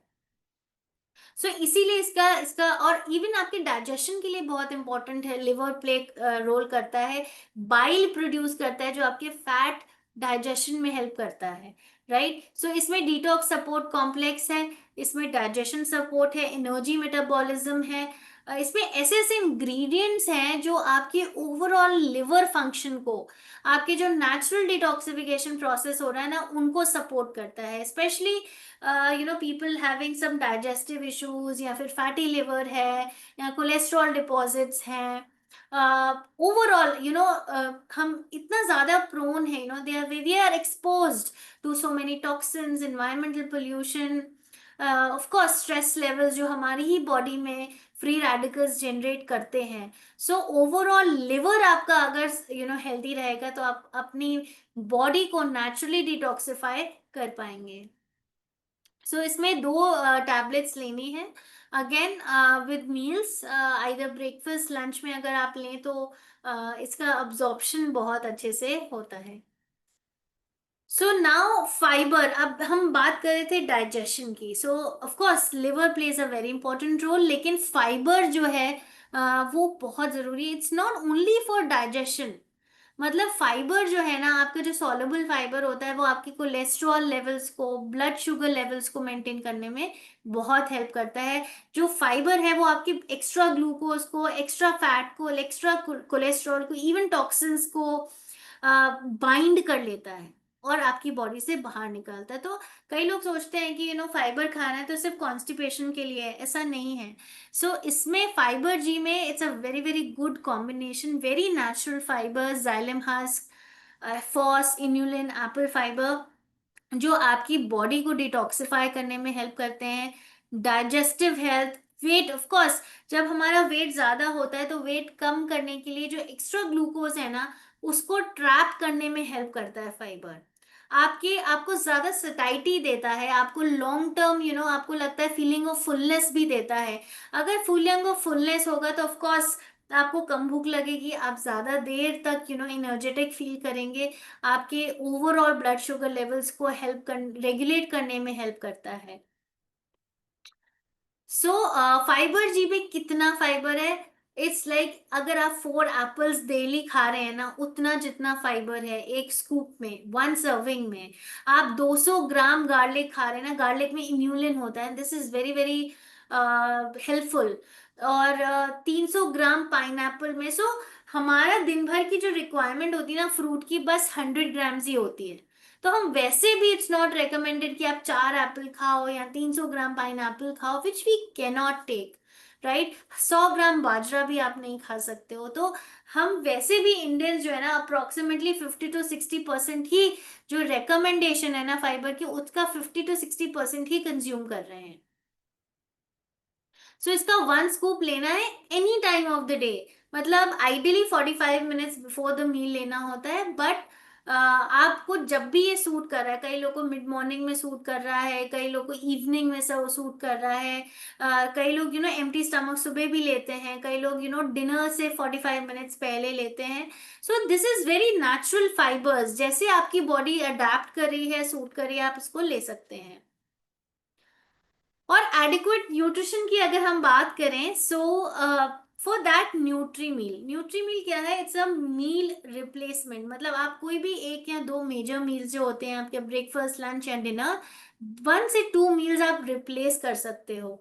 सो इसीलिए इसका इसका और इवन आपके डाइजेशन के लिए बहुत इंपॉर्टेंट है. लिवर प्ले रोल करता है, बाइल प्रोड्यूस करता है, जो आपके फैट डाइजेशन में हेल्प करता है. राइट. सो इसमें डिटॉक्स सपोर्ट कॉम्प्लेक्स है, इसमें डाइजेशन सपोर्ट है, एनर्जी मेटाबॉलिज्म है. इसमें ऐसे ऐसे इंग्रेडिएंट्स हैं जो आपके ओवरऑल लिवर फंक्शन को, आपके जो नेचुरल डिटॉक्सिफिकेशन प्रोसेस हो रहा है ना, उनको सपोर्ट करता है. Especially people having some digestive issues, या फिर फैटी लिवर है, या कोलेस्ट्रॉल डिपॉजिट्स हैं. ओवरऑल हम इतना ज्यादा प्रोन है, they are exposed to so many toxins, environmental pollution, of course stress levels जो हमारी ही बॉडी में फ्री रेडिकल्स जनरेट करते हैं. सो ओवरऑल लिवर आपका अगर हेल्दी रहेगा, तो आप अपनी बॉडी को नेचुरली डिटॉक्सिफाई कर पाएंगे. सो इसमें 2 टैबलेट्स लेनी है again with meals, either breakfast lunch में अगर आप लें तो इसका अब्जॉर्प्शन बहुत अच्छे से होता है. सो नाउ फाइबर, अब हम बात कर रहे थे डाइजेशन की. So of course liver plays a very important role, लेकिन फाइबर जो है वो बहुत जरूरी है. It's not only for digestion. मतलब फाइबर जो है ना, आपका जो सॉल्युबल फाइबर होता है, वो आपके कोलेस्ट्रॉल लेवल्स को, ब्लड शुगर लेवल्स को मेंटेन करने में बहुत हेल्प करता है. जो फाइबर है वो आपके एक्स्ट्रा ग्लूकोज को, एक्स्ट्रा फैट को, एक्स्ट्रा कोलेस्ट्रॉल को, इवन टॉक्सिन्स को बाइंड कर लेता है और आपकी बॉडी से बाहर निकालता है. तो कई लोग सोचते हैं कि फाइबर खाना है तो सिर्फ कॉन्स्टिपेशन के लिए है, ऐसा नहीं है. सो इसमें फाइबर जी में it's a very very good combination, very natural fibre, xylem husk, FOS, inulin, apple fibre, जो आपकी बॉडी को डिटॉक्सिफाई करने में हेल्प करते हैं. Digestive health, weight, of course जब हमारा वेट ज्यादा होता है तो वेट कम करने के लिए जो एक्स्ट्रा ग्लूकोज है ना, उसको ट्रैप करने में हेल्प करता है फाइबर. आपके आपको ज्यादा सटाइटी देता है, आपको लॉन्ग टर्म आपको लगता है फीलिंग ऑफ फुलनेस भी देता है। अगर फीलिंग ऑफ फुलनेस होगा तो ऑफ कोर्स आपको कम भूख लगेगी, आप ज्यादा देर तक एनर्जेटिक फील करेंगे, आपके ओवरऑल ब्लड शुगर लेवल्स को हेल्प कर रेगुलेट करने में हेल्प करता है। सो फाइबर जी में कितना फाइबर है? इट्स लाइक अगर आप 4 एप्पल्स डेली खा रहे हैं ना, उतना जितना फाइबर है एक स्कूप में, 1 सर्विंग में। आप 200 ग्राम गार्लिक खा रहे हैं ना, गार्लिक में इम्यूलिन होता है, this is very very helpful. और 300 ग्राम पाइनएप्पल में, सो हमारा दिन भर की जो रिक्वायरमेंट होती है ना फ्रूट की, बस 100 ग्राम्स ही होती है। तो हम वैसे भी इट्स नॉट रिकमेंडेड कि आप 4 एप्पल खाओ या 300 ग्राम पाइन एप्पल खाओ, which we can not take, right. 100 gram बाजरा भी आप नहीं खा सकते हो। तो हम वैसे भी इंडियंस जो है ना अप्रोक्सीमेटली 50 to 60% ही जो रिकमेंडेशन है ना फाइबर की, उसका 50 to 60% ही कंज्यूम कर रहे हैं। सो इसका 1 स्कूप लेना है any time of the day, मतलब ideally 45 minutes before the meal लेना होता है। बट आपको जब भी ये सूट कर रहा है, कई लोगों को मिड मॉर्निंग में सूट कर रहा है, कई लोगों को इवनिंग में सब सूट कर रहा है, कई लोग एम्प्टी स्टमक सुबह भी लेते हैं, कई लोग डिनर से 45 मिनट्स पहले लेते हैं। सो this is very natural fibres, जैसे आपकी बॉडी अडेप्ट कर रही है, सूट कर रही है, आप इसको ले सकते हैं। और एडिक्वेट न्यूट्रिशन की अगर हम बात करें, सो फॉर दैट न्यूट्री मील क्या है? इट्स अ मील रिप्लेसमेंट, मतलब आप कोई भी 1 या 2 मेजर मील्स जो होते हैं आपके, ब्रेकफास्ट लंच या डिनर, 1 से 2 मील्स आप रिप्लेस कर सकते हो।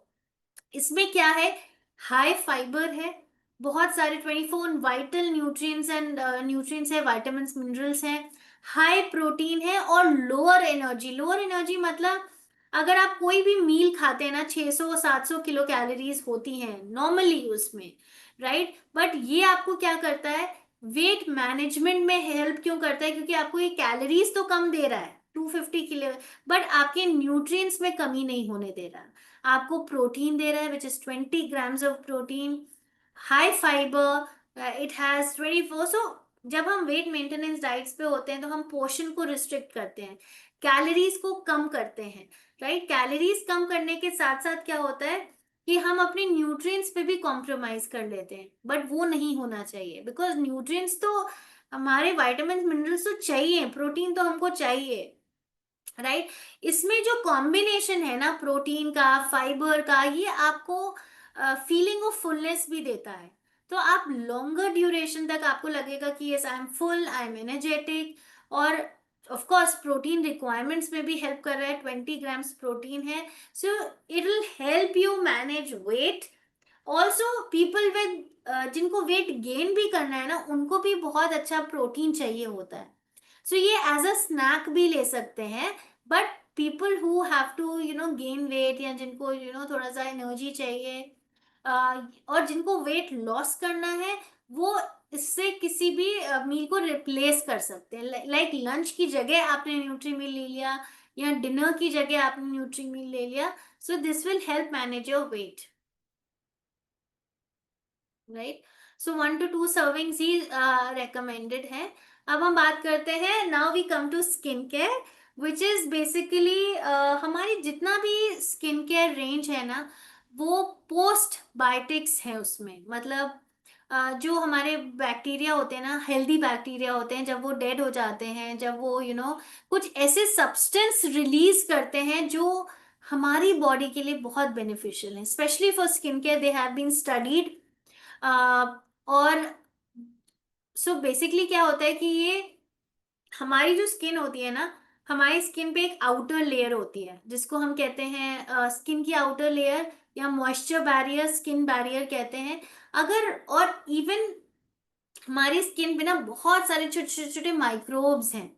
इसमें क्या है? हाई फाइबर है, बहुत सारे 24 वाइटल न्यूट्रिएंट्स एंड न्यूट्रिएंट्स है, विटामिन मिनरल्स हैं, हाई प्रोटीन है, और लोअर एनर्जी। लोअर एनर्जी मतलब अगर आप कोई भी मील खाते हैं ना, 600-700 किलो कैलोरीज होती हैं नॉर्मली उसमें, राइट। बट ये आपको क्या करता है? वेट मैनेजमेंट में हेल्प क्यों करता है? क्योंकि आपको ये कैलोरीज तो कम दे रहा है, 250 किलो, बट आपके न्यूट्रिएंट्स में कमी नहीं होने दे रहा। आपको प्रोटीन दे रहा है, which is 20 grams of protein, high fibre, it has 24। सो जब हम वेट मेंटेनेंस डाइट्स पे होते हैं तो हम पोर्शन को रिस्ट्रिक्ट करते हैं, कैलोरीज को कम करते हैं, राइट। कैलोरीज कम करने के साथ साथ क्या होता है कि हम अपने न्यूट्रिएंट्स पे भी कॉम्प्रोमाइज कर लेते हैं, बट वो नहीं होना चाहिए, बिकॉज न्यूट्रिएंट्स तो हमारे विटामिन मिनरल्स तो चाहिए, प्रोटीन तो हमको चाहिए, राइट। इसमें जो कॉम्बिनेशन है ना प्रोटीन का, फाइबर का, ये आपको फीलिंग ऑफ फुलनेस भी देता है। तो आप लॉन्गर ड्यूरेशन तक आपको लगेगा कि yes I am full, I am energetic. और ऑफ कोर्स प्रोटीन रिक्वायरमेंट्स में भी हेल्प कर रहा है, 20 ग्राम्स प्रोटीन है। So it will help you manage weight. Also people with जिनको वेट गेन भी करना है ना, उनको भी बहुत अच्छा प्रोटीन चाहिए होता है। सो ये एज अ स्नैक भी ले सकते हैं। But people who have to gain weight, या जिनको थोड़ा सा एनर्जी चाहिए, और जिनको वेट लॉस करना है, वो इससे किसी भी मील को रिप्लेस कर सकते हैं। लाइक लंच की जगह आपने न्यूट्री मील ले लिया, या डिनर की जगह आपने न्यूट्री मील ले लिया, so this will help manage your weight, right. So 1 to 2 servings ही recommended है। अब हम बात करते हैं, now we come to skin care, which is basically हमारी जितना भी स्किन केयर रेंज है ना, वो पोस्ट बायोटिक्स है उसमें, मतलब जो हमारे बैक्टीरिया होते हैं ना, हेल्दी बैक्टीरिया होते हैं, जब वो डेड हो जाते हैं, जब वो कुछ ऐसे सब्सटेंस रिलीज करते हैं जो हमारी बॉडी के लिए बहुत बेनिफिशियल है, especially for skin care, they have been studied. और सो बेसिकली क्या होता है कि ये हमारी जो स्किन होती है ना, हमारी स्किन पे एक आउटर लेयर होती है जिसको हम कहते हैं स्किन की आउटर लेयर, या मॉइस्चर बैरियर, स्किन बैरियर कहते हैं। अगर और इवन हमारी स्किन पे ना बहुत सारे छोटे छोटे छोटे माइक्रोब्स हैं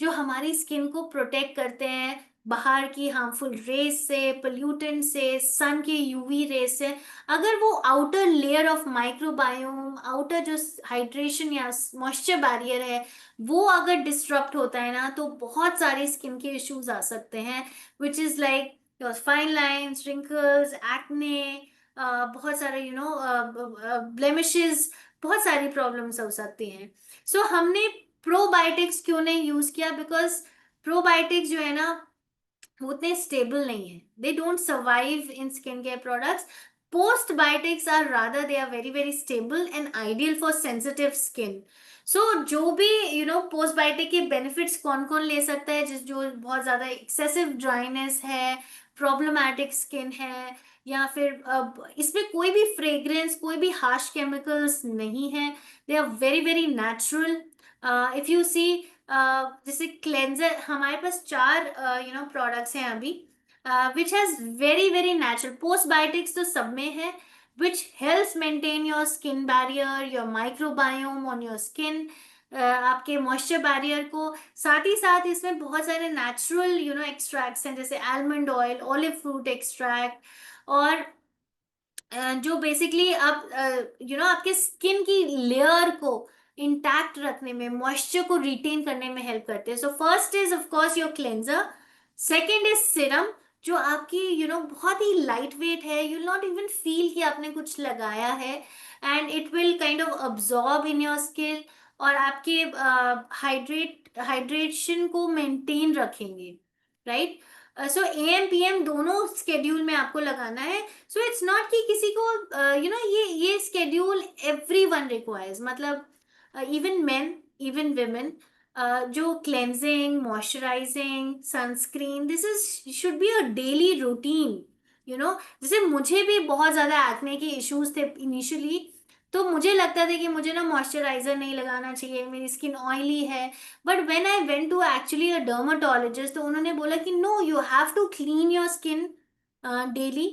जो हमारी स्किन को प्रोटेक्ट करते हैं बाहर की हार्मफुल रेज से, पोल्यूटेंट से, सन के यूवी रेज से। अगर वो outer layer of microbiome, outer जो हाइड्रेशन या मॉइस्चर बैरियर है, वो अगर डिस्टरप्ट होता है ना, तो बहुत सारे स्किन के इश्यूज आ सकते हैं, which is like fine lines, wrinkles, acne, बहुत सारे ब्लेमिशेस, बहुत सारी प्रॉब्लम्स हो सकती हैं। सो हमने प्रोबायोटिक्स क्यों नहीं यूज किया? बिकॉज प्रोबायोटिक्स जो है ना वो उतने स्टेबल नहीं है, they don't survive in skin care products. Postbiotics are rather, they are very very stable and ideal for sensitive skin. So जो भी postbiotic के benefits कौन कौन ले सकता है, जिस जो बहुत ज्यादा excessive dryness है, problematic skin है, या फिर इसमें कोई भी fragrance, कोई भी harsh chemicals नहीं है, they are very very natural. If you see, जैसे क्लेंजर हमारे पास चार प्रोडक्ट्स हैं अभी, which has very very natural. Postbiotics तो सब में है, which helps maintain your skin barrier, your microbiome on your skin, आपके मॉइस्चर बैरियर को. साथ ही साथ इसमें बहुत सारे नेचुरल एक्सट्रैक्ट्स हैं, जैसे almond oil, olive fruit extract, और जो बेसिकली आप आपके स्किन की लेयर को इंटैक्ट रखने में, मॉइस्चर को रिटेन करने में हेल्प करते हैं. So first is of course your cleanser. Second is Siram, जो आपकी बहुत ही लाइट वेट है, you will not even feel कि आपने कुछ लगाया है, and it will kind of absorb in your skin, और आपके हाइड्रेशन को मेंटेन रखेंगे, राइट. सो AM PM दोनों स्केड्यूल में आपको लगाना है. सो इट्स नॉट कि किसी को ये स्केड्यूल एवरी वन रिक्वायर्स, मतलब इवन मेन, इवन विमेन, जो cleansing, moisturising, sunscreen, this is should be a daily routine. जैसे मुझे भी बहुत ज्यादा एक्ने के इश्यूज थे इनिशियली, तो मुझे लगता था कि मुझे ना मॉइस्चराइजर नहीं लगाना चाहिए, मेरी स्किन ऑयली है. But when I went to actually a dermatologist, तो उन्होंने बोला कि no, you have to clean your skin daily,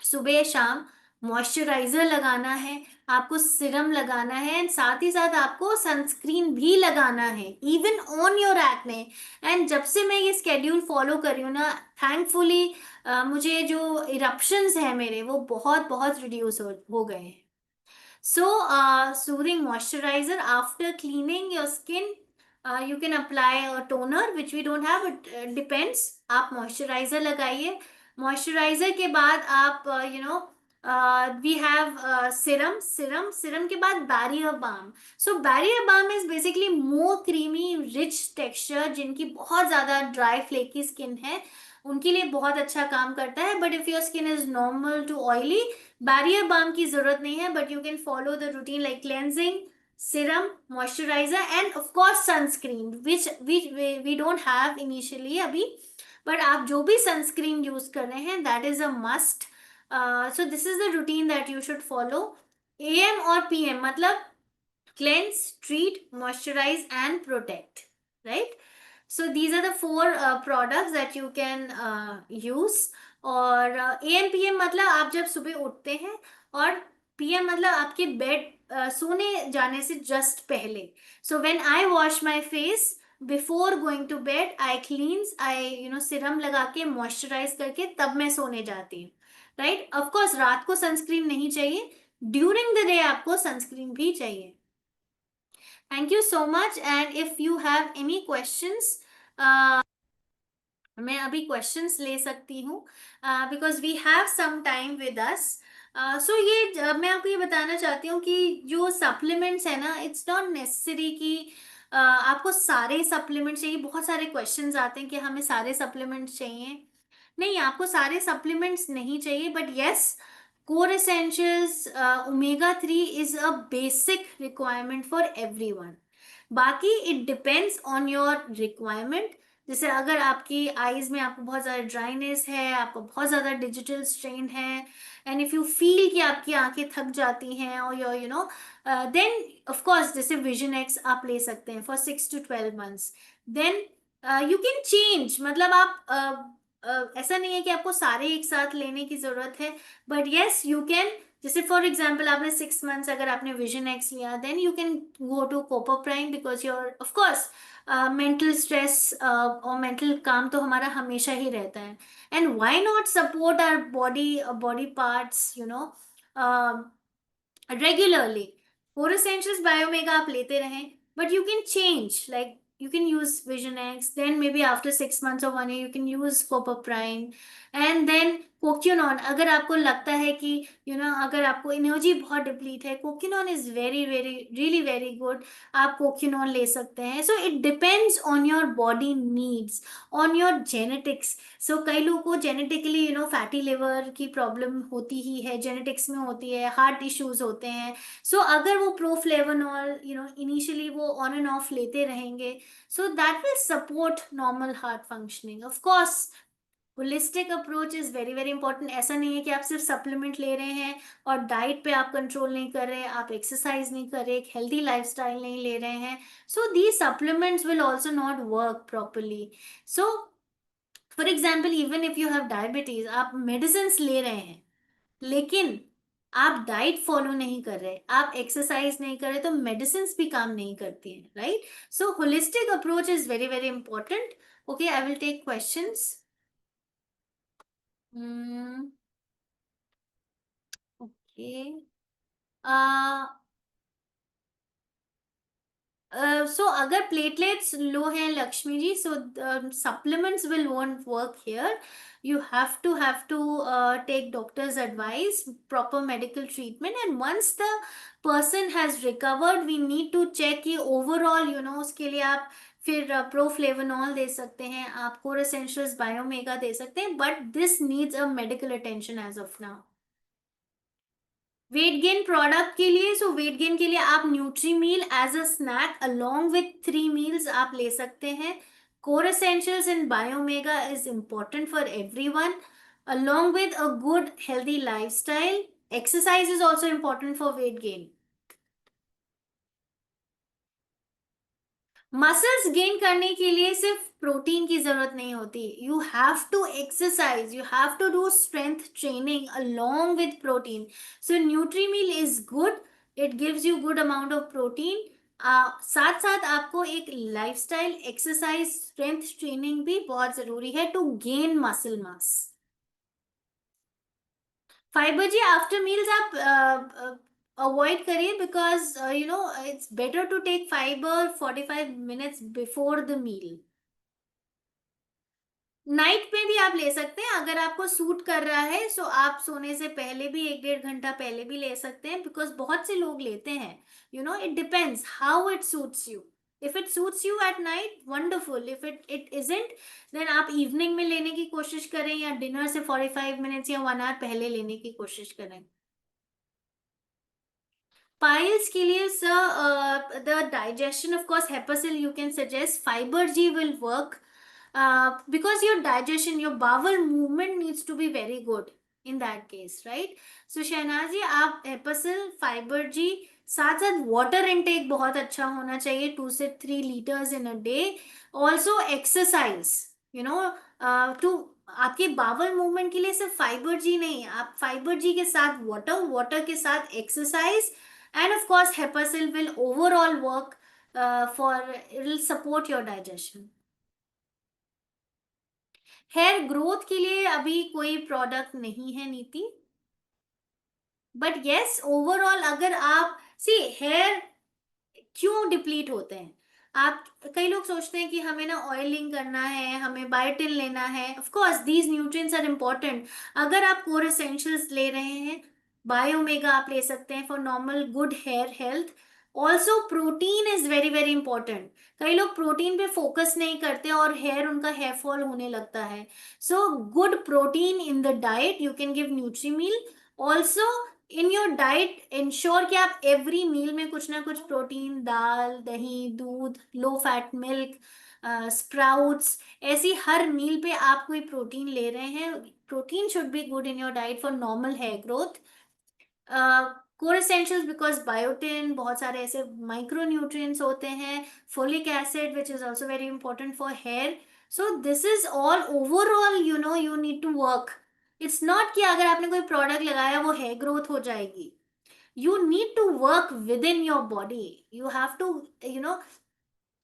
सुबह शाम. मॉइस्चराइजर लगाना है, आपको सिरम लगाना है, एंड साथ ही साथ आपको सनस्क्रीन भी लगाना है, even on your acne. And जब से मैं ये स्केड्यूल फॉलो कर रही हूँ ना, थैंकफुली मुझे जो इरप्शंस है मेरे, वो बहुत बहुत रिड्यूस हो गए हैं. So, soothing moisturizer after cleaning your skin. You can apply a toner, which we don't have. It depends. आप moisturizer लगाइए. Moisturizer के बाद आप we have serum के बाद barrier balm. So barrier balm is basically more creamy, rich texture. जिनकी बहुत ज़्यादा dry, flaky skin है, उनके लिए बहुत अच्छा काम करता है. But if your skin is normal to oily, barrier balm की जरूरत नहीं है, but you can follow the routine like cleansing, serum, moisturiser, and of course sunscreen, which we don't have initially अभी. बट आप जो भी सनस्क्रीन यूज कर रहे हैं, that is a must. So this is the routine that you should follow. AM और PM मतलब cleanse, treat, moisturize and protect, right? So these are the four products that you can use. और AM PM मतलब आप जब सुबह उठते हैं, और PM मतलब आपके बेड सोने जाने से जस्ट पहले. So when I wash my face before going to bed, I cleanse, I serum लगा के मॉइस्चराइज करके तब मैं सोने जाती हूँ, राइट. ऑफ कोर्स रात को सनस्क्रीन नहीं चाहिए, ड्यूरिंग द डे आपको सनस्क्रीन भी चाहिए. Thank you so much. And if you have any questions, मैं अभी क्वेश्चंस ले सकती हूँ, because we have some time with us. So ये मैं आपको ये बताना चाहती हूँ कि जो सप्लीमेंट्स है ना, इट्स नॉट नेसेसरी कि आपको सारे सप्लीमेंट्स चाहिए. बहुत सारे क्वेश्चंस आते हैं कि हमें सारे सप्लीमेंट्स चाहिए. नहीं, आपको सारे सप्लीमेंट्स नहीं चाहिए, but yes, core essentials, omega 3 is a basic requirement for everyone. बाकी it depends on your requirement. जैसे अगर आपकी आईज में आपको बहुत ज़्यादा ड्राइनेस है, आपको बहुत ज़्यादा डिजिटल स्ट्रेन है, एंड इफ यू फील कि आपकी आंखें थक जाती हैं, और योर देन ऑफ कोर्स जैसे विजन एक्स आप ले सकते हैं for 6 to 12 months. Then you can change, मतलब आप ऐसा नहीं है कि आपको सारे एक साथ लेने की जरूरत है, बट यस यू कैन. जैसे फॉर एग्जाम्पल आपने 6 months अगर आपने विजन एक्स लिया, then you can go to कोपो prime, because your of course mental stress और मेंटल काम तो हमारा हमेशा ही रहता है. And why not support our body parts regularly. Core essentials बायोमेगा आप लेते रहें, but you can change, like you can use vision x, then maybe after 6 months or 1 year you can use copper prime, and then कोक्यूनॉन, अगर आपको लगता है कि अगर आपको एनर्जी बहुत डिप्लीट है, कोक्यूनॉन is very very really very good. आप कोक्यूनॉन ले सकते हैं। So it depends on your body needs, on your genetics. So कई लोगों को जेनेटिकली फैटी लिवर की प्रॉब्लम होती ही है, जेनेटिक्स में होती है, हार्ट इश्यूज होते हैं। सो अगर वो प्रोफ्लेवनॉल इनिशियली वो ऑन एंड ऑफ लेते रहेंगे, so that will support normal heart functioning. Of course holistic approach is very very important. ऐसा नहीं है कि आप सिर्फ सप्लीमेंट ले रहे हैं और डाइट पे आप कंट्रोल नहीं कर रहे, आप एक्सरसाइज नहीं कर रहे, एक हेल्दी लाइफस्टाइल नहीं ले रहे हैं, so the supplements will also not work properly. So for example, even if you have diabetes, आप मेडिसिन ले रहे हैं लेकिन आप डाइट फॉलो नहीं कर रहे, आप एक्सरसाइज नहीं कर रहे, तो मेडिसिन भी काम नहीं करती हैं, right? So holistic approach is very very important. Okay, I will take questions. Okay. So अगर प्लेटलेट्स लो हैं Lakshmi ji, so supplements will won't work here. You have to take doctor's advice, proper medical treatment, and once the person has recovered we need to check कि overall उसके लिए आप फिर प्रोफ्लेवनॉल दे सकते हैं, आप कोर एसेंशियल्स बायोमेगा दे सकते हैं, but this needs a medical attention as of now. Weight gain product के लिए, सो वेट गेन के लिए आप Nutrimeal as a snack along with 3 meals आप ले सकते हैं। Core essentials in Biomega is important for everyone, along with a good healthy lifestyle. Exercise is also important for weight gain. Muscles gain करने के लिए सिर्फ protein की जरूरत नहीं होती, you have to exercise, you have to do strength training along with protein. So nutri meal is good, it gives you good amount of protein. साथ साथ आपको एक लाइफस्टाइल, एक्सरसाइज, स्ट्रेंथ ट्रेनिंग भी बहुत जरूरी है to gain muscle mass. Fibre G after meals आप avoid करिए, because it's better to take fibre 45 minutes before the meal. Night में भी आप ले सकते हैं अगर आपको सूट कर रहा है, सो आप सोने से पहले भी 1-1.5 घंटा पहले भी ले सकते हैं, बिकॉज बहुत से लोग लेते हैं। It depends how it suits you. If it suits you at night, wonderful. If it isn't, then आप इवनिंग में लेने की कोशिश करें, या डिनर से 45 minutes या 1 hour पहले लेने की कोशिश करें। Piles के लिए sir, the digestion, of course, Hepasil you can suggest. Fiber G will work because your digestion, your bowel movement needs to be very good in that case, right? So Shehnaaz जी, आप Hepasil, Fiber G, साथ साथ water intake बहुत अच्छा होना चाहिए, 2 से 3 liters in a day. Also exercise, to आपके bowel movement के लिए सिर्फ फाइबर जी नहीं, आप फाइबर जी के साथ वाटर, वाटर के साथ exercise, and of course hepasil will overall work for it will support your digestion. Hair growth के लिए अभी कोई प्रोडक्ट नहीं है नीति, बट यस ओवरऑल अगर आप सी हेयर क्यों डिप्लीट होते हैं, आप कई लोग सोचते हैं कि हमें ना ऑयलिंग करना है, हमें बायोटिन लेना है। Of course these nutrients are important. अगर आप कोर एसेंशियल्स ले रहे हैं, बायोमेगा आप ले सकते हैं for normal good hair health. Also protein is very very important. कई लोग प्रोटीन पे फोकस नहीं करते और हेयर उनका हेयर फॉल होने लगता है। So good protein in the diet, you can give nutri meal. Also in your diet ensure कि आप एवरी मील में कुछ ना कुछ प्रोटीन, दाल, दही, दूध, लो फैट मिल्क, स्प्राउट्स, ऐसी हर मील पे आप कोई प्रोटीन ले रहे हैं। Protein should be good in your diet for normal hair growth. Core essentials, because biotin, बहुत सारे ऐसे माइक्रो न्यूट्रिएंट्स होते हैं, folic acid which is also very important for hair. So this is all overall, you need to work. It's not कि अगर आपने कोई product लगाया वो हेयर ग्रोथ हो जाएगी। You need to work with in your body, you have to you know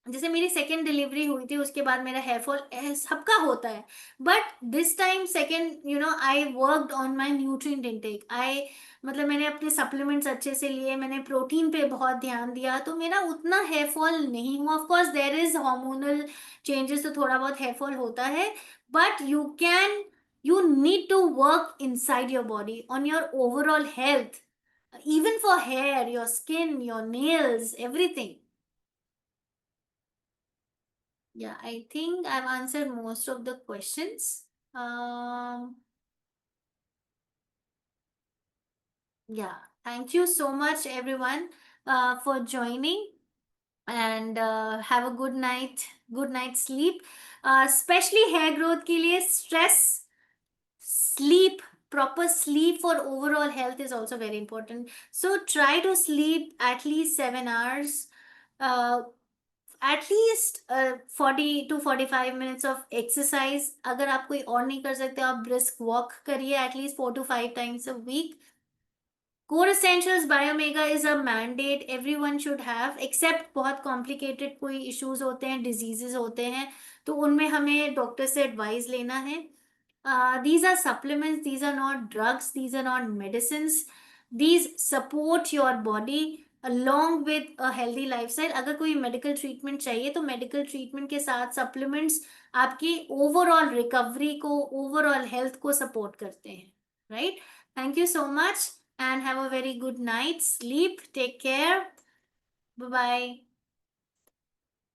जैसे मेरी सेकेंड डिलीवरी हुई थी, उसके बाद मेरा हेयर फॉल सबका होता है, but this time second I worked on my nutrient intake. I मतलब मैंने अपने सप्लीमेंट्स अच्छे से लिए, मैंने प्रोटीन पे बहुत ध्यान दिया, तो मेरा उतना हेयर फॉल नहीं हुआ। Of course there is hormonal changes, तो थोड़ा बहुत हेयर फॉल होता है, but you can You need to work inside your body on your overall health, even for hair, your skin, your nails, everything. Yeah, I think I've answered most of the questions. Um, yeah, thank you so much, everyone, for joining, and have a good night sleep. Especially hair growth के लिए stress, sleep, proper sleep for overall health is also very important. So try to sleep at least 7 hours. Uh, at least 40 to 45 minutes of exercise. अगर आप कोई और नहीं कर सकते, आप brisk walk करिए at least 4 to 5 times a week. Core Essentials Biomega is a mandate everyone should have, except बहुत complicated कोई issues होते हैं, diseases होते हैं, तो उनमें हमें डॉक्टर से एडवाइस लेना है. These are supplements, these are not drugs, these are not medicines. These support your body along with a healthy lifestyle. अगर कोई medical treatment चाहिए तो medical treatment के साथ supplements आपकी overall recovery को, overall health को support करते हैं. Right? Thank you so much and have a very good night. Sleep. Take care. Bye bye.